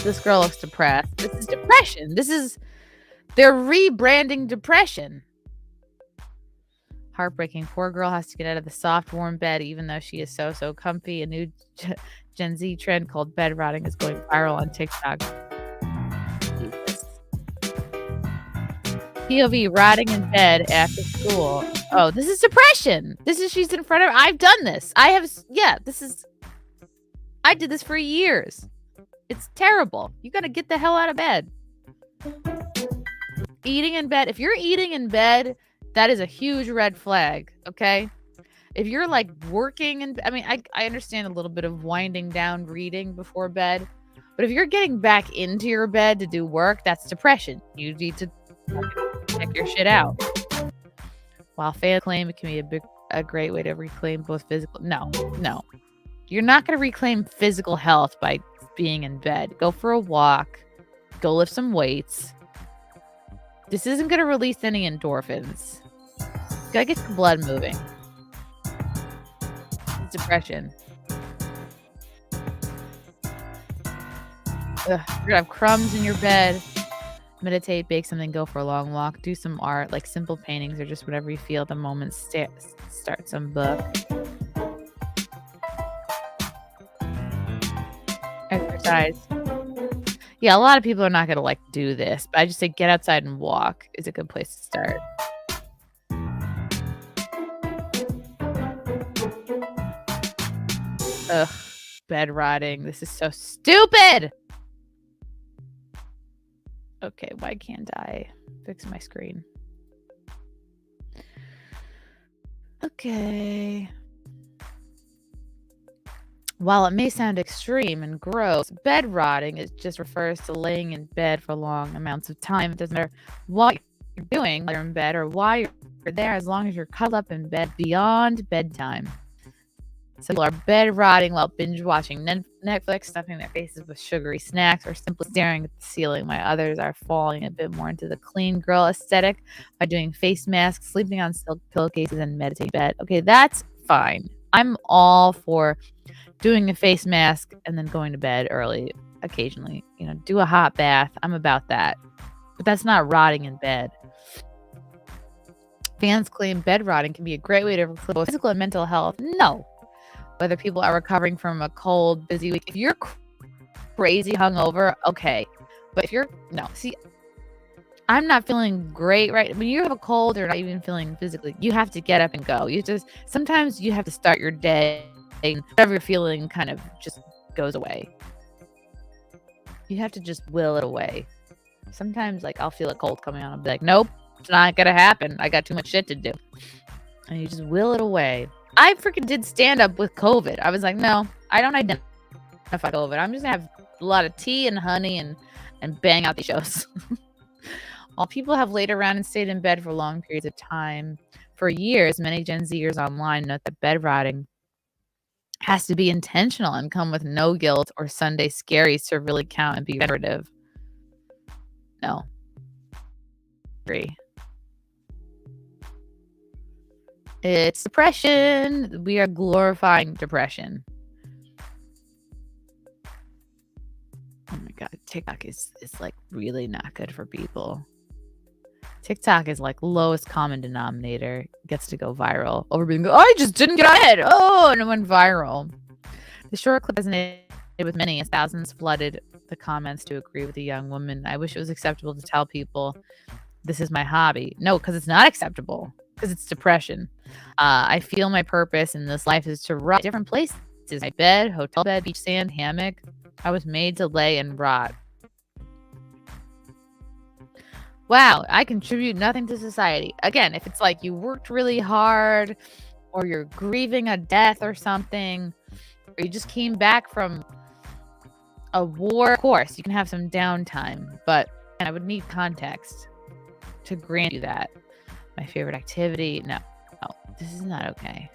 This girl looks depressed. This is depression. They're rebranding depression. Heartbreaking. Poor girl has to get out of the soft, warm bed, even though she is so comfy. A new Gen Z trend called bed rotting is going viral on TikTok. Jesus. POV, rotting in bed after school. Oh, this is depression. She's in front of, I've done this. I did this for years. It's terrible. You got to get the hell out of bed. Eating in bed. If you're eating in bed, that is a huge red flag. Okay. If you're like working and I understand a little bit of winding down reading before bed, but if you're getting back into your bed to do work, that's depression. You need to check your shit out. While fans claim it can be a great way to reclaim both physical. No. You're not going to reclaim physical health by being in bed. Go for a walk. Go lift some weights. This isn't going to release any endorphins. You gotta get the blood moving. It's depression. You're gonna have crumbs in your bed. Meditate, bake something, go for a long walk, do some art, like simple paintings or just whatever you feel at the moment. Start some book. Exercise. Yeah, a lot of people are not gonna like do this, but I just say get outside and walk is a good place to start. Ugh, bed rotting. This is so stupid. Okay, why can't I fix my screen? Okay. While it may sound extreme and gross, bed rotting just refers to laying in bed for long amounts of time. It doesn't matter what you're doing while you're in bed or why you're there, as long as you're cuddled up in bed beyond bedtime. Some people are bed rotting while binge watching Netflix, stuffing their faces with sugary snacks, or simply staring at the ceiling, while others are falling a bit more into the clean girl aesthetic by doing face masks, sleeping on silk pillowcases, and meditating in bed. Okay, that's fine. I'm all for doing a face mask and then going to bed early occasionally. Do a hot bath. I'm about that. But that's not rotting in bed. Fans claim bed rotting can be a great way to reclaim both physical and mental health. No. Whether people are recovering from a cold, busy week. If you're crazy hungover, okay. But if I'm not feeling great right. When you have a cold or not even feeling physically, you have to get up and go. Sometimes you have to start your day and whatever you're feeling kind of just goes away. You have to just will it away. Sometimes I'll feel a cold coming on. I'll be like, nope, it's not going to happen. I got too much shit to do. And you just will it away. I freaking did stand up with COVID. I was like, no, I don't identify COVID. I'm just going to have a lot of tea and honey and bang out these shows. While people have laid around and stayed in bed for long periods of time, for years, many Gen Zers online note that bed rotting has to be intentional and come with no guilt or Sunday scaries to really count and be reparative. No. Agree. It's depression. We are glorifying depression. Oh my God. TikTok is really not good for people. TikTok is lowest common denominator. Gets to go viral. Over being, I just didn't get ahead. Oh, and it went viral. The short clip resonated with many as thousands flooded the comments to agree with the young woman. I wish it was acceptable to tell people this is my hobby. No, because it's not acceptable. Because it's depression. I feel my purpose in this life is to rot different places. My bed, hotel bed, beach sand, hammock. I was made to lay and rot. Wow, I contribute nothing to society. Again, if it's you worked really hard or you're grieving a death or something, or you just came back from a war, of course, you can have some downtime, but I would need context to grant you that. My favorite activity. No, this is not okay.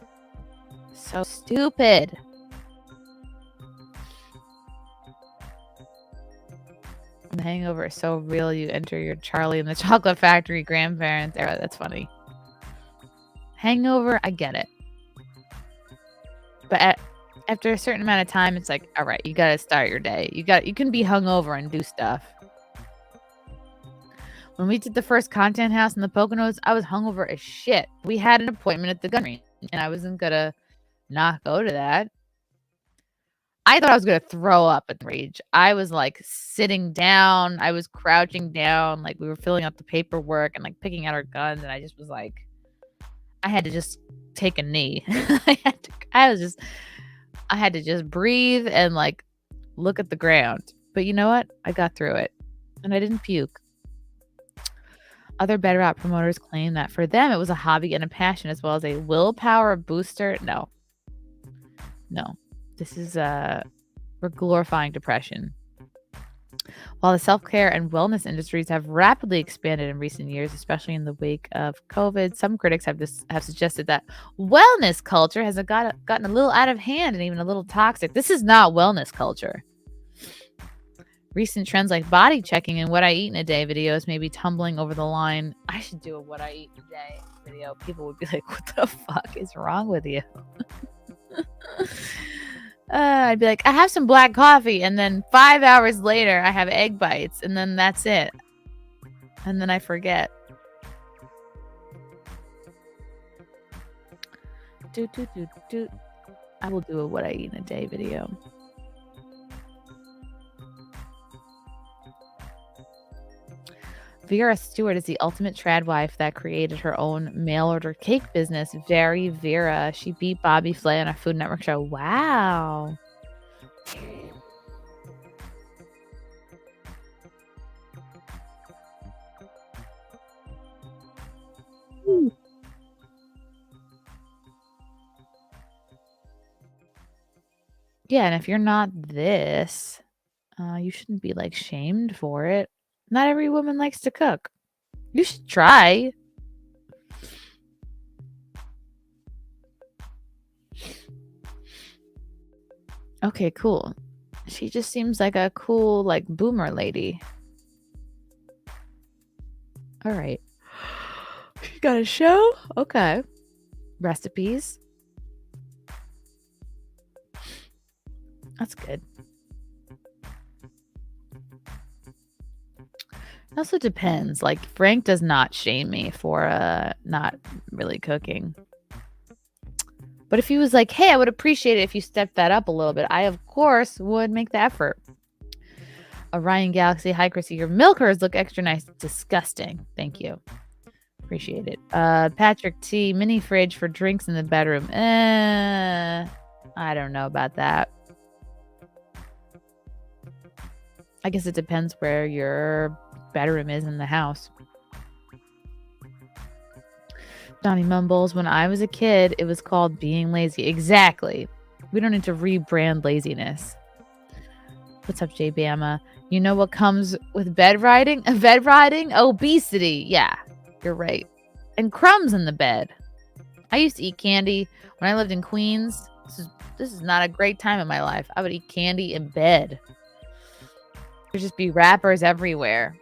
So stupid. The hangover is so real. You enter your Charlie and the Chocolate Factory grandparents era. That's funny. Hangover, I get it. But after a certain amount of time, it's like, all right, you got to start your day. You can be hungover and do stuff. When we did the first content house in the Poconos, I was hungover as shit. We had an appointment at the gun range, and I wasn't gonna not go to that. I thought I was gonna throw up at the rage. I was like sitting down. I was crouching down. Like we were filling out the paperwork and like picking out our guns, and I just was like, I had to just take a knee. I had to just breathe and like look at the ground. But you know what? I got through it, and I didn't puke. Other bed rot promoters claim that for them it was a hobby and a passion as well as a willpower booster. No. This is we're glorifying depression. While the self-care and wellness industries have rapidly expanded in recent years, especially in the wake of COVID, some critics have suggested that wellness culture has gotten a little out of hand and even a little toxic. This is not wellness culture. Recent trends like body checking and what I eat in a day videos may be tumbling over the line. I should do a what I eat in a day video. People would be like, what the fuck is wrong with you? I'd be like, I have some black coffee, and then 5 hours later I have egg bites, and then that's it. And then I forget. I will do a what I eat in a day video. Vera Stewart is the ultimate trad wife that created her own mail order cake business, Very Vera. She beat Bobby Flay on a Food Network show. Wow. Yeah, and if you're not this, you shouldn't be like shamed for it. Not every woman likes to cook. You should try. Okay, cool. She just seems like a cool, like, boomer lady. All right. You got a show? Okay. Recipes. That's good. It also depends. Like, Frank does not shame me for not really cooking. But if he was like, hey, I would appreciate it if you stepped that up a little bit, I, of course, would make the effort. Orion Galaxy. Hi, Chrissy. Your milkers look extra nice. Disgusting. Thank you. Appreciate it. Patrick T. Mini fridge for drinks in the bedroom. I don't know about that. I guess it depends where your bedroom is in the house. Donnie Mumbles, when I was a kid, it was called being lazy. Exactly. We don't need to rebrand laziness. What's up, J Bama? You know what comes with bed riding? Obesity. Yeah, you're right. And crumbs in the bed. I used to eat candy when I lived in Queens. This is not a great time in my life. I would eat candy in bed. There'd just be wrappers everywhere.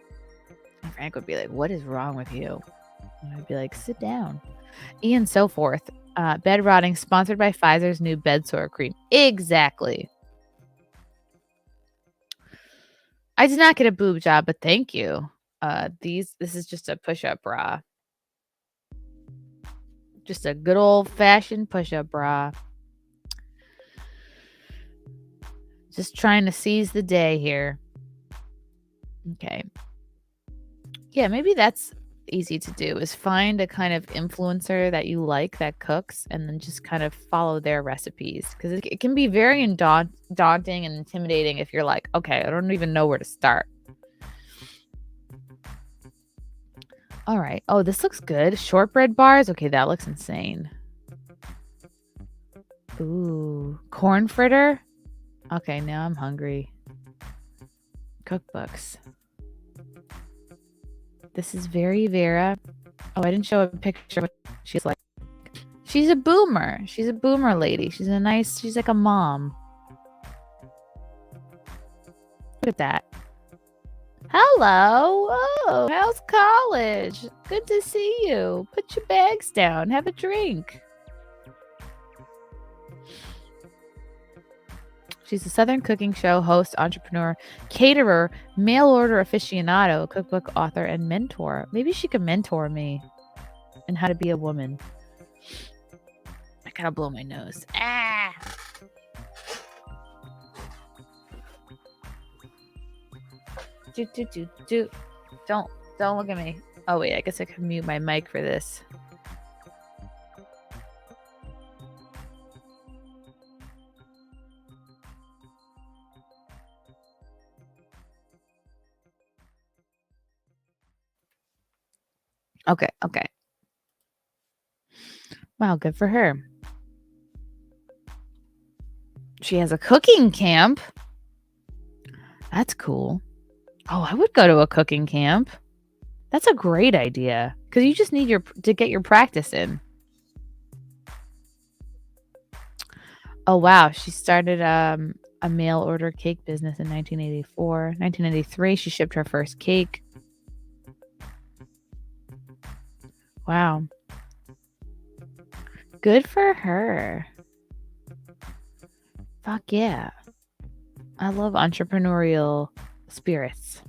And Frank would be like, what is wrong with you? And I'd be like, sit down. Ian so forth. Bed rotting, sponsored by Pfizer's new bed sore cream. Exactly. I did not get a boob job, but thank you. This is just a push-up bra. Just a good old-fashioned push-up bra. Just trying to seize the day here. Okay. Yeah, maybe that's easy to do, is find a kind of influencer that you like that cooks and then just kind of follow their recipes, because it can be very daunting and intimidating if you're like, okay, I don't even know where to start. All right. Oh, this looks good. Shortbread bars. Okay, that looks insane. Ooh, corn fritter. Okay, now I'm hungry. Cookbooks. This is Very Vera. Oh, I didn't show a picture of what she's like. She's a boomer. She's a boomer lady. She's like a mom. Look at that. Hello. Oh, how's college? Good to see you. Put your bags down. Have a drink. She's a Southern cooking show host, entrepreneur, caterer, mail order aficionado, cookbook author, and mentor. Maybe she could mentor me in how to be a woman. I gotta blow my nose. Ah! Do. Don't look at me. Oh wait, I guess I can mute my mic for this. Okay. Wow, good for her. She has a cooking camp. That's cool. Oh, I would go to a cooking camp. That's a great idea because you just need to get your practice in. Oh, wow. She started a mail order cake business in 1984. 1993, she shipped her first cake. Wow. Good for her. Fuck yeah. I love entrepreneurial spirits.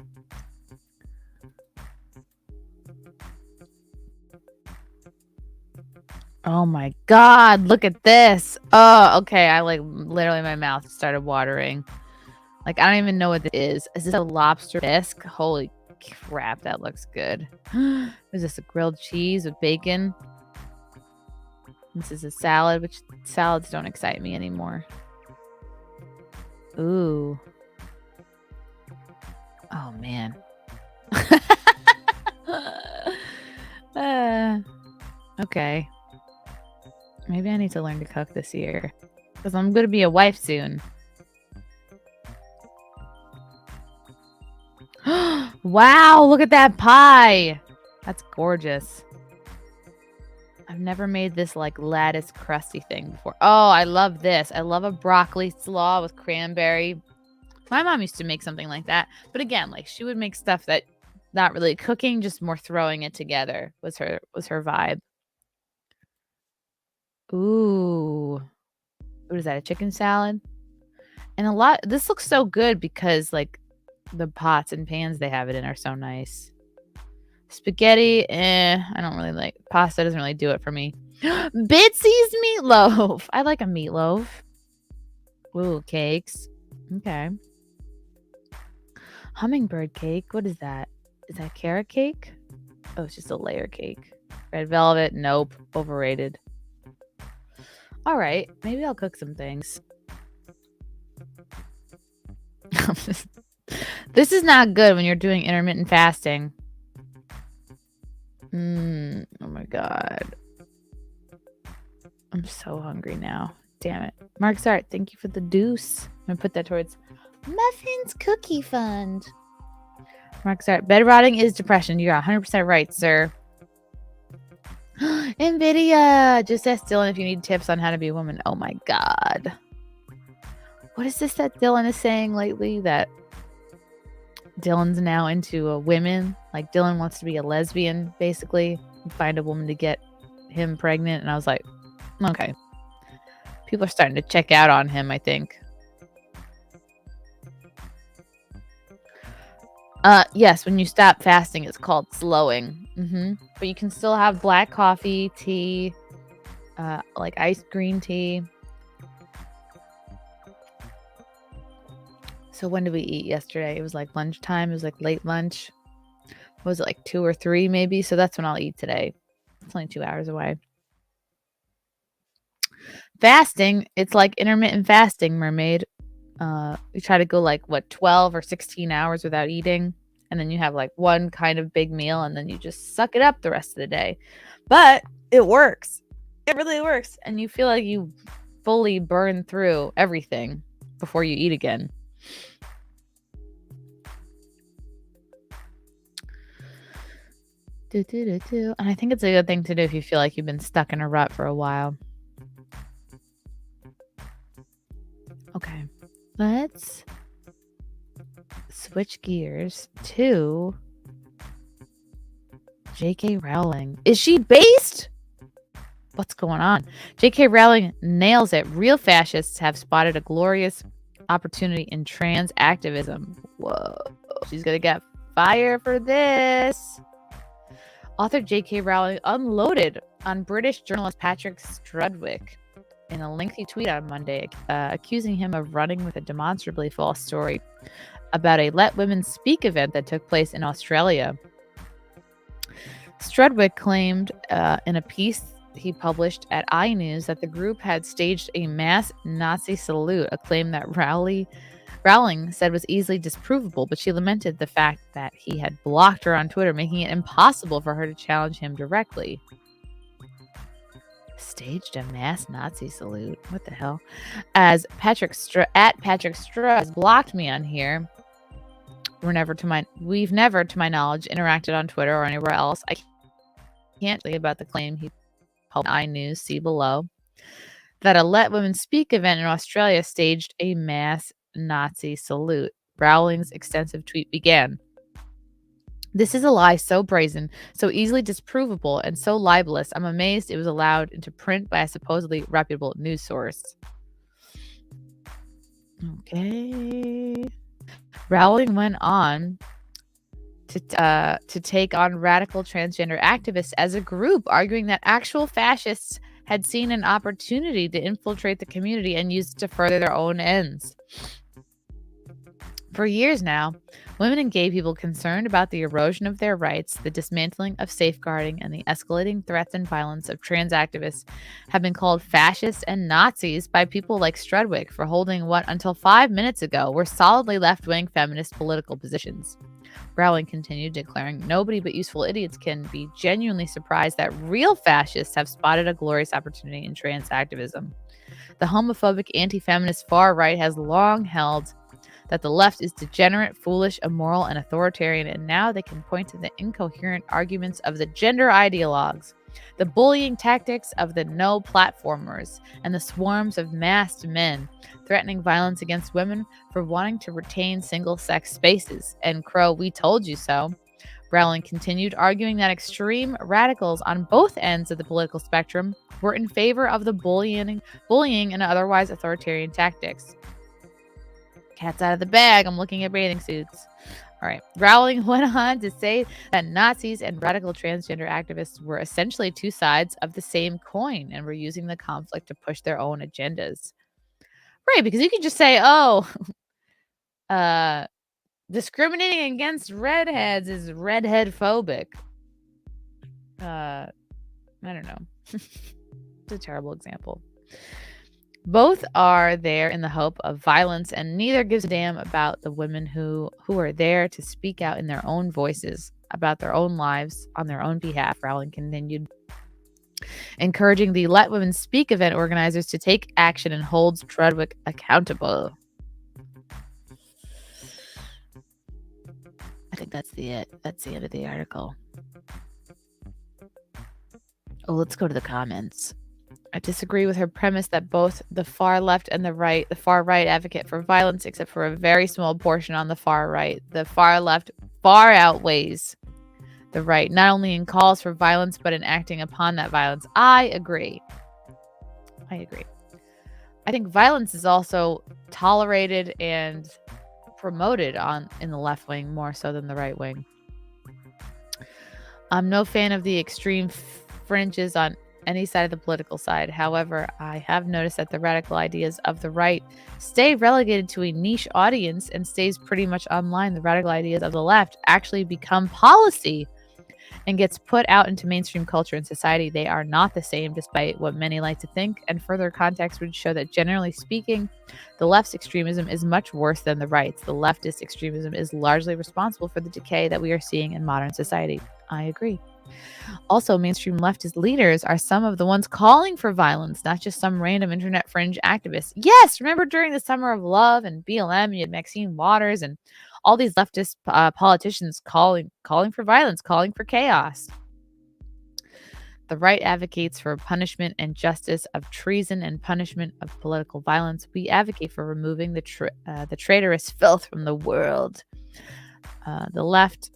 Oh my God, look at this. Oh, okay. I literally my mouth started watering. Like, I don't even know what this is. Is this a lobster bisque? Holy crap, that looks good. Is this a grilled cheese with bacon? This is a salad, which salads don't excite me anymore. Ooh. Oh, man. Okay. Maybe I need to learn to cook this year because I'm going to be a wife soon. Wow, look at that pie. That's gorgeous. I've never made this like lattice crusty thing before. Oh, I love this. I love a broccoli slaw with cranberry. My mom used to make something like that. But again, like she would make stuff that not really cooking, just more throwing it together was her vibe. Ooh. What is that? A chicken salad? And this looks so good because like the pots and pans they have it in are so nice. Spaghetti, I don't really like. Pasta doesn't really do it for me. Bitsy's meatloaf. I like a meatloaf. Ooh, cakes. Okay. Hummingbird cake. What is that? Is that carrot cake? Oh, it's just a layer cake. Red velvet. Nope. Overrated. All right. Maybe I'll cook some things. This is not good when you're doing intermittent fasting. Oh my God. I'm so hungry now. Damn it. Mark's Art, thank you for the deuce. I'm going to put that towards Muffins Cookie Fund. Mark's Art, bed rotting is depression. You're 100% right, sir. NVIDIA. Just ask Dylan if you need tips on how to be a woman. Oh my God. What is this that Dylan is saying lately? That Dylan's now into women. Like Dylan wants to be a lesbian, basically. Find a woman to get him pregnant. And I was like, okay. People are starting to check out on him, I think. Yes, when you stop fasting, it's called slowing. But you can still have black coffee, tea, like iced green tea. So when did we eat yesterday? It was like lunchtime. It was like late lunch. What was it, like 2 or 3 maybe? So that's when I'll eat today. It's only 2 hours away. Fasting, it's like intermittent fasting, mermaid. You try to go like 12 or 16 hours without eating, and then you have like one kind of big meal, and then you just suck it up the rest of the day. But it works. It really works, and you feel like you fully burn through everything before you eat again. And I think it's a good thing to do if you feel like you've been stuck in a rut for a while. Okay, let's switch gears to J.K. Rowling. Is she based? What's going on? J.K. Rowling nails it. Real fascists have spotted a glorious opportunity in trans activism. Whoa, she's gonna get fire for this. Author J.K. Rowling unloaded on British journalist Patrick Strudwick in a lengthy tweet on Monday, accusing him of running with a demonstrably false story about a Let Women Speak event that took place in Australia. Strudwick claimed in a piece he published at iNews that the group had staged a mass Nazi salute, a claim that Rowling said was easily disprovable, but she lamented the fact that he had blocked her on Twitter, making it impossible for her to challenge him directly. Staged a mass Nazi salute? What the hell? As Patrick Stra has blocked me on here. We've never, to my knowledge, interacted on Twitter or anywhere else. I can't think about the claim he published on iNews, see below, that a Let Women Speak event in Australia staged a mass Nazi salute. Rowling's extensive tweet began. This is a lie so brazen, so easily disprovable, and so libelous, I'm amazed it was allowed into print by a supposedly reputable news source. Okay. Rowling went on to take on radical transgender activists as a group, arguing that actual fascists had seen an opportunity to infiltrate the community and use it to further their own ends. For years now, women and gay people concerned about the erosion of their rights, the dismantling of safeguarding, and the escalating threats and violence of trans activists have been called fascists and Nazis by people like Strudwick for holding what, until 5 minutes ago, were solidly left-wing feminist political positions. Rowling continued, declaring, "Nobody but useful idiots can be genuinely surprised that real fascists have spotted a glorious opportunity in trans activism. The homophobic, anti-feminist far right has long held that the left is degenerate, foolish, immoral, and authoritarian, and now they can point to the incoherent arguments of the gender ideologues, the bullying tactics of the no-platformers, and the swarms of masked men threatening violence against women for wanting to retain single-sex spaces, and crow, we told you so." Rowling continued, arguing that extreme radicals on both ends of the political spectrum were in favor of the bullying and otherwise authoritarian tactics. Cat's out of the bag. I'm looking at bathing suits. All right. Rowling went on to say that Nazis and radical transgender activists were essentially two sides of the same coin and were using the conflict to push their own agendas. Right, because you could just say, oh, discriminating against redheads is redhead phobic. I don't know. It's a terrible example. Both are there in the hope of violence, and neither gives a damn about the women who are there to speak out in their own voices about their own lives on their own behalf, Rowling continued, encouraging the Let Women Speak event organizers to take action and hold Strudwick accountable. I think that's the end of the article. Oh, let's go to the comments. I disagree with her premise that both the far left and the far right advocate for violence, except for a very small portion on the far right. The far left far outweighs the right, not only in calls for violence, but in acting upon that violence. I agree. I think violence is also tolerated and promoted in the left wing more so than the right wing. I'm no fan of the extreme fringes on any side of the political side. However, I have noticed that the radical ideas of the right stay relegated to a niche audience and stays pretty much online. The radical ideas of the left actually become policy and gets put out into mainstream culture and society. They are not the same, despite what many like to think, and further context would show that, generally speaking, the left's extremism is much worse than the right's. The leftist extremism is largely responsible for the decay that we are seeing in modern society. I agree. Also, mainstream leftist leaders are some of the ones calling for violence, not just some random internet fringe activists. Yes, remember during the Summer of Love and BLM, you had Maxine Waters and all these leftist politicians calling for violence, calling for chaos. The right advocates for punishment and justice of treason and punishment of political violence. We advocate for removing the traitorous filth from the world. The left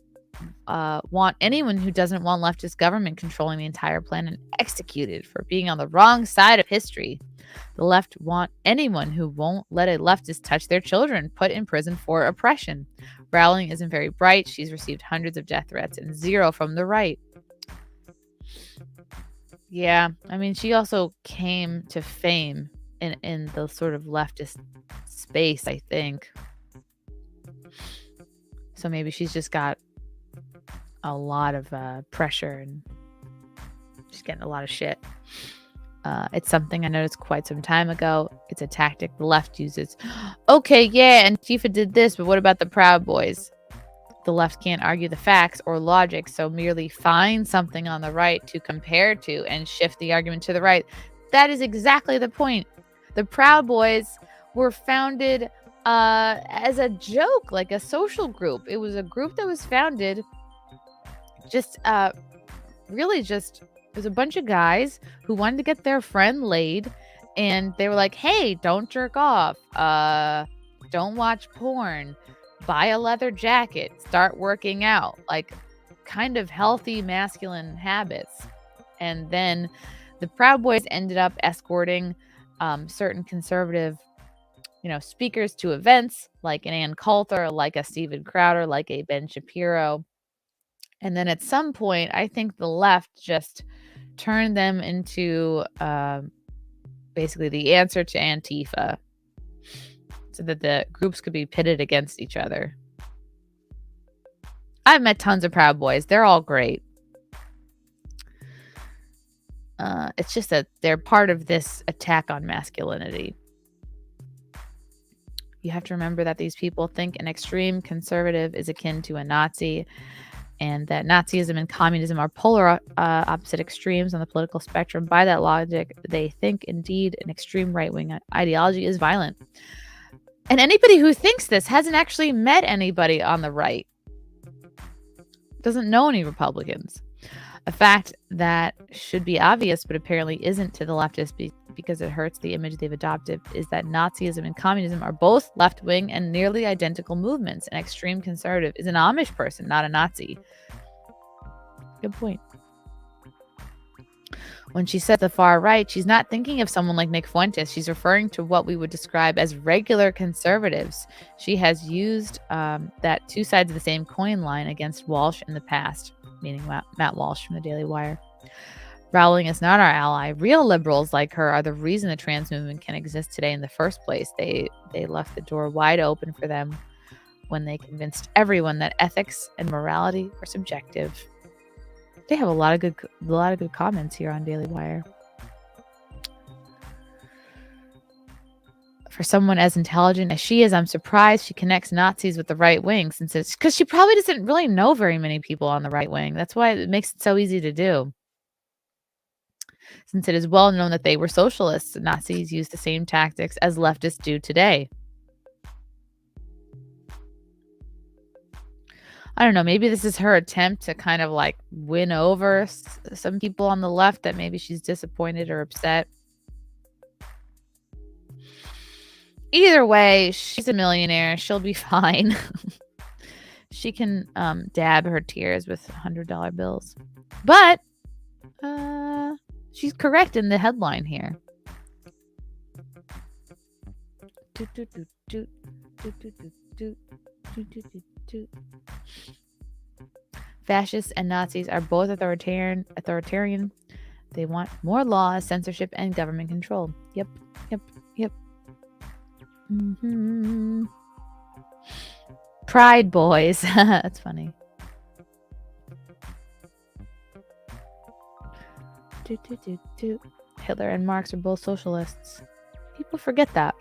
want anyone who doesn't want leftist government controlling the entire planet executed for being on the wrong side of history. The left want anyone who won't let a leftist touch their children put in prison for oppression. Rowling isn't very bright. She's received hundreds of death threats and 0 from the right. Yeah, I mean, she also came to fame in the sort of leftist space, I think. So maybe she's just got a lot of pressure and she's getting a lot of shit. It's something I noticed quite some time ago. It's a tactic the left uses. Okay, yeah, Antifa did this, but what about the Proud Boys? The left can't argue the facts or logic, so merely find something on the right to compare to and shift the argument to the right. That is exactly the point. The Proud Boys were founded as a joke, like a social group. It was a group that was founded just really just, it was a bunch of guys who wanted to get their friend laid, and they were like, hey, don't jerk off, don't watch porn, buy a leather jacket, start working out, like kind of healthy masculine habits. And then the Proud Boys ended up escorting certain conservative, speakers to events like an Ann Coulter, like a Steven Crowder, like a Ben Shapiro. And then at some point, I think the left just turned them into basically the answer to Antifa, so that the groups could be pitted against each other. I've met tons of Proud Boys. They're all great. It's just that they're part of this attack on masculinity. You have to remember that these people think an extreme conservative is akin to a Nazi, and that Nazism and communism are polar opposite extremes on the political spectrum. By that logic, they think indeed an extreme right-wing ideology is violent. And anybody who thinks this hasn't actually met anybody on the right. Doesn't know any Republicans. A fact that should be obvious, but apparently isn't to the leftists because it hurts the image they've adopted, is that Nazism and communism are both left-wing and nearly identical movements. An extreme conservative is an Amish person, not a Nazi. Good point. When she said the far right, she's not thinking of someone like Nick Fuentes. She's referring to what we would describe as regular conservatives. She has used that two sides of the same coin line against Walsh in the past, meaning Matt Walsh from the Daily Wire. Rowling is not our ally. Real liberals like her are the reason the trans movement can exist today in the first place. They left the door wide open for them when they convinced everyone that ethics and morality are subjective. They have a lot of good comments here on Daily Wire. For someone as intelligent as she is, I'm surprised she connects Nazis with the right wing, since it's because she probably doesn't really know very many people on the right wing. That's why it makes it so easy to do. Since it is well known that they were socialists, Nazis used the same tactics as leftists do today. I don't know, maybe this is her attempt to kind of like win over some people on the left that maybe she's disappointed or upset. Either way, she's a millionaire. She'll be fine. She can dab her tears with $100 bills. But she's correct in the headline here. Fascists and Nazis are both authoritarian. They want more laws, censorship, and government control. Yep. Mm-hmm. Pride Boys. That's funny. Hitler and Marx are both socialists. People forget that.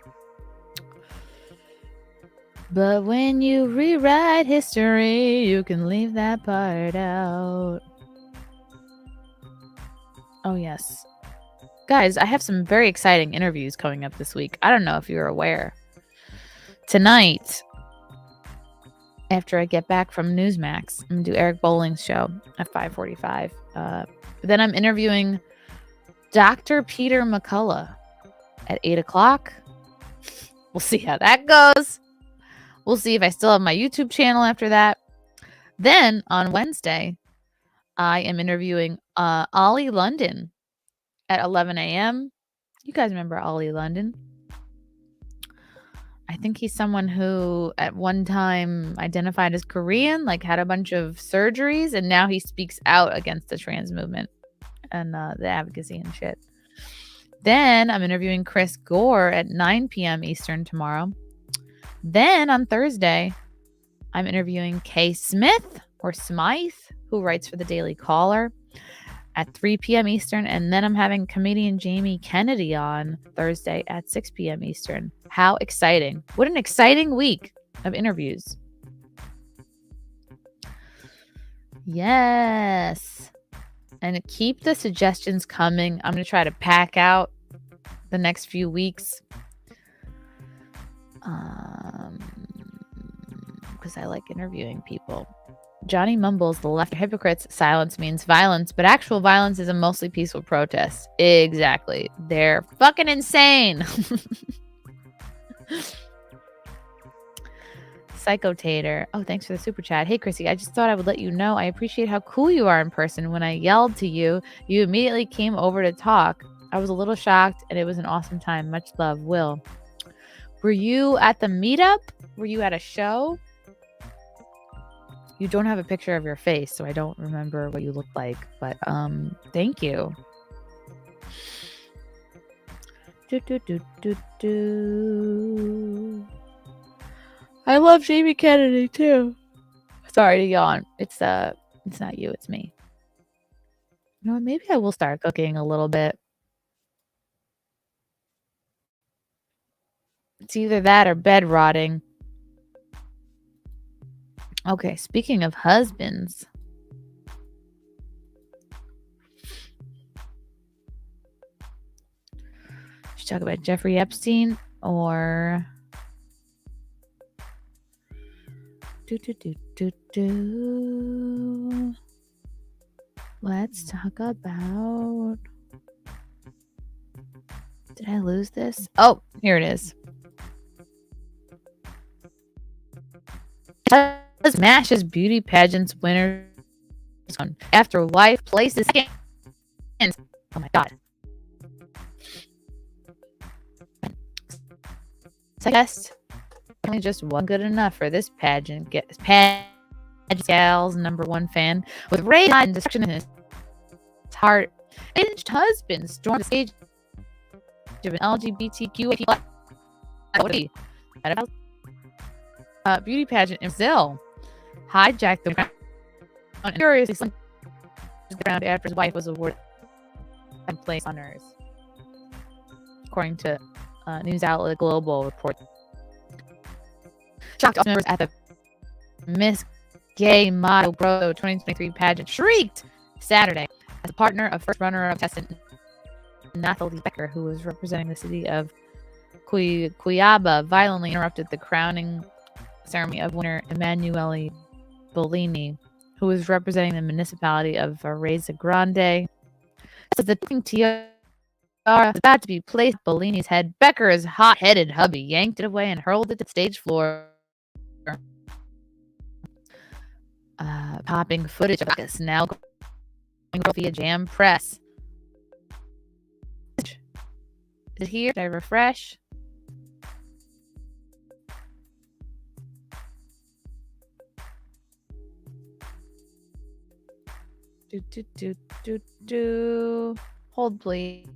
But when you rewrite history, you can leave that part out. Oh, yes. Guys, I have some very exciting interviews coming up this week. I don't know if you're aware. Tonight, after I get back from Newsmax, I'm going to do Eric Bolling's show at 5:45. Then I'm interviewing Dr. Peter McCullough at 8 o'clock. We'll see how that goes. We'll see if I still have my YouTube channel after that. Then on Wednesday, I am interviewing Ollie London at 11 a.m. You guys remember Ollie London? I think he's someone who at one time identified as Korean, like had a bunch of surgeries, and now he speaks out against the trans movement and the advocacy and shit. Then I'm interviewing Chris Gore at 9 p.m. Eastern tomorrow. Then on Thursday, I'm interviewing Kay Smith or Smythe, who writes for the Daily Caller, at 3 p.m. Eastern. And then I'm having comedian Jamie Kennedy on Thursday at 6 p.m. Eastern. How exciting. What an exciting week of interviews. Yes. And keep the suggestions coming. I'm going to try to pack out the next few weeks. Because I like interviewing people. Johnny mumbles, the left are hypocrites. Silence means violence, but actual violence is a mostly peaceful protest. Exactly. They're fucking insane. Psychotator. Oh, thanks for the super chat. Hey, Chrissy, I just thought I would let you know I appreciate how cool you are in person. When I yelled to you, you immediately came over to talk. I was a little shocked, and it was an awesome time. Much love, Will. Were you at the meetup? Were you at a show? You don't have a picture of your face, so I don't remember what you looked like. But thank you. I love Jamie Kennedy too. Sorry to yawn. It's not you, it's me. You know what? Maybe I will start cooking a little bit. It's either that or bed rotting. Okay, speaking of husbands. Should we talk about Jeffrey Epstein or Let's talk about. Did I lose this? Oh, here it is. Smash's beauty pageants winner after wife places second. Oh my god. Guest only just one good enough for this pageant. Pageant gal's #1 fan with rage and destruction in his heart. Engaged husband stormed the stage of an LGBTQ beauty pageant in Brazil. Hijacked the ground and furiously slammed the ground after his wife was awarded second place honors, according to news outlet Global report. Shocked members at the Miss Gay Model Grow 2023 pageant shrieked Saturday as a partner of first runner-up contestant Nathalie Becker, who was representing the city of Cuiabá, violently interrupted the crowning ceremony of winner Emanuele Bellini, who was representing the municipality of Varese Grande. As the tiara was about to be placed on Bellini's head, Becker's hot-headed hubby yanked it away and hurled it to the stage floor. Popping footage of Bacchus now going via Jam Press. Is it here? Did I refresh? Hold, please.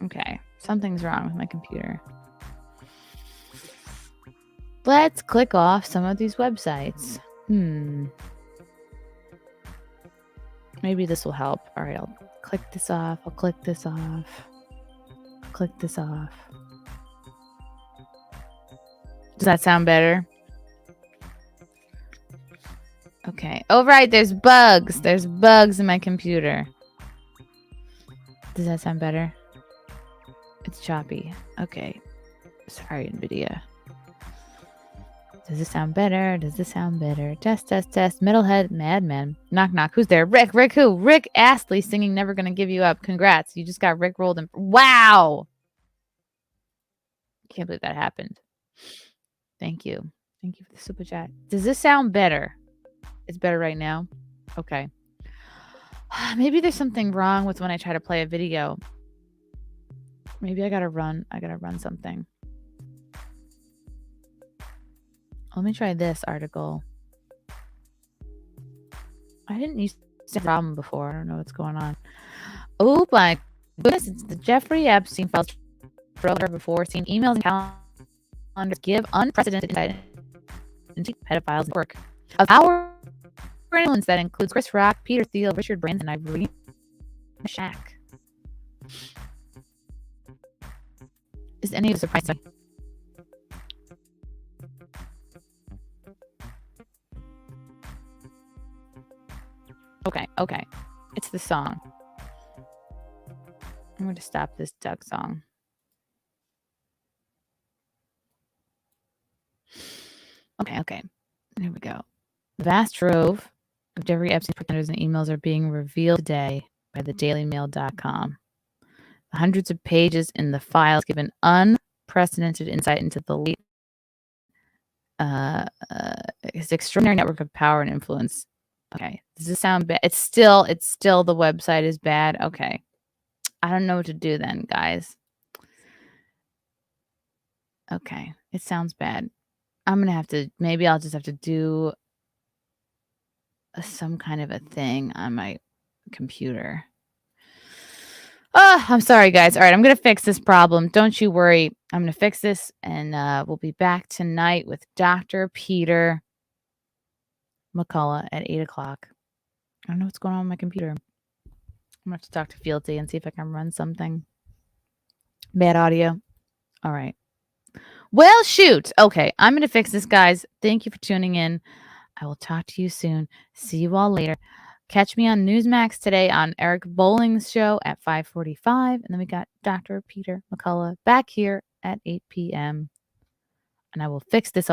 Okay, something's wrong with my computer. Let's click off some of these websites. Maybe this will help. All right, I'll click this off. I'll click this off. Click this off. Does that sound better? Okay. Oh, right. There's bugs. There's bugs in my computer. Does that sound better? It's choppy. Okay. Sorry, NVIDIA. Does this sound better? Does this sound better? Test, test, test. Middlehead madman. Knock, knock. Who's there? Rick. Rick who? Rick Astley singing Never Gonna Give You Up. Congrats. You just got Rick rolled in. Wow. Can't believe that happened. Thank you. Thank you for the super chat. Does this sound better? It's better right now? Okay. Maybe there's something wrong with when I try to play a video. Maybe I gotta run something. Let me try this article. I didn't use the problem before. I don't know what's going on. Oh my goodness, it's the Jeffrey Epstein files before seeing emails and calendars give unprecedented insight into pedophiles' work of power and influence that includes Chris Rock, Peter Thiel, Richard Branson, and Irene Shaq. Is any of this surprising? Okay. It's the song. I'm going to stop this duck song. Okay. Here we go. The vast trove of Jeffrey Epstein's pretenders and emails are being revealed today by the dailymail.com. The hundreds of pages in the files give an unprecedented insight into the late his extraordinary network of power and influence. Okay. Does this sound bad? It's still the website is bad. Okay. I don't know what to do then, guys. Okay. It sounds bad. Maybe I'll just have to do some kind of a thing on my computer. Oh, I'm sorry, guys. All right. I'm going to fix this problem. Don't you worry. I'm going to fix this and we'll be back tonight with Dr. Peter McCullough at 8 o'clock. I don't know what's going on with my computer. I'm going to have to talk to Fealty and see if I can run something. Bad audio. All right. Well, shoot. Okay. I'm going to fix this, guys. Thank you for tuning in. I will talk to you soon. See you all later. Catch me on Newsmax today on Eric Bowling's show at 5:45. And then we got Dr. Peter McCullough back here at 8 p.m. And I will fix this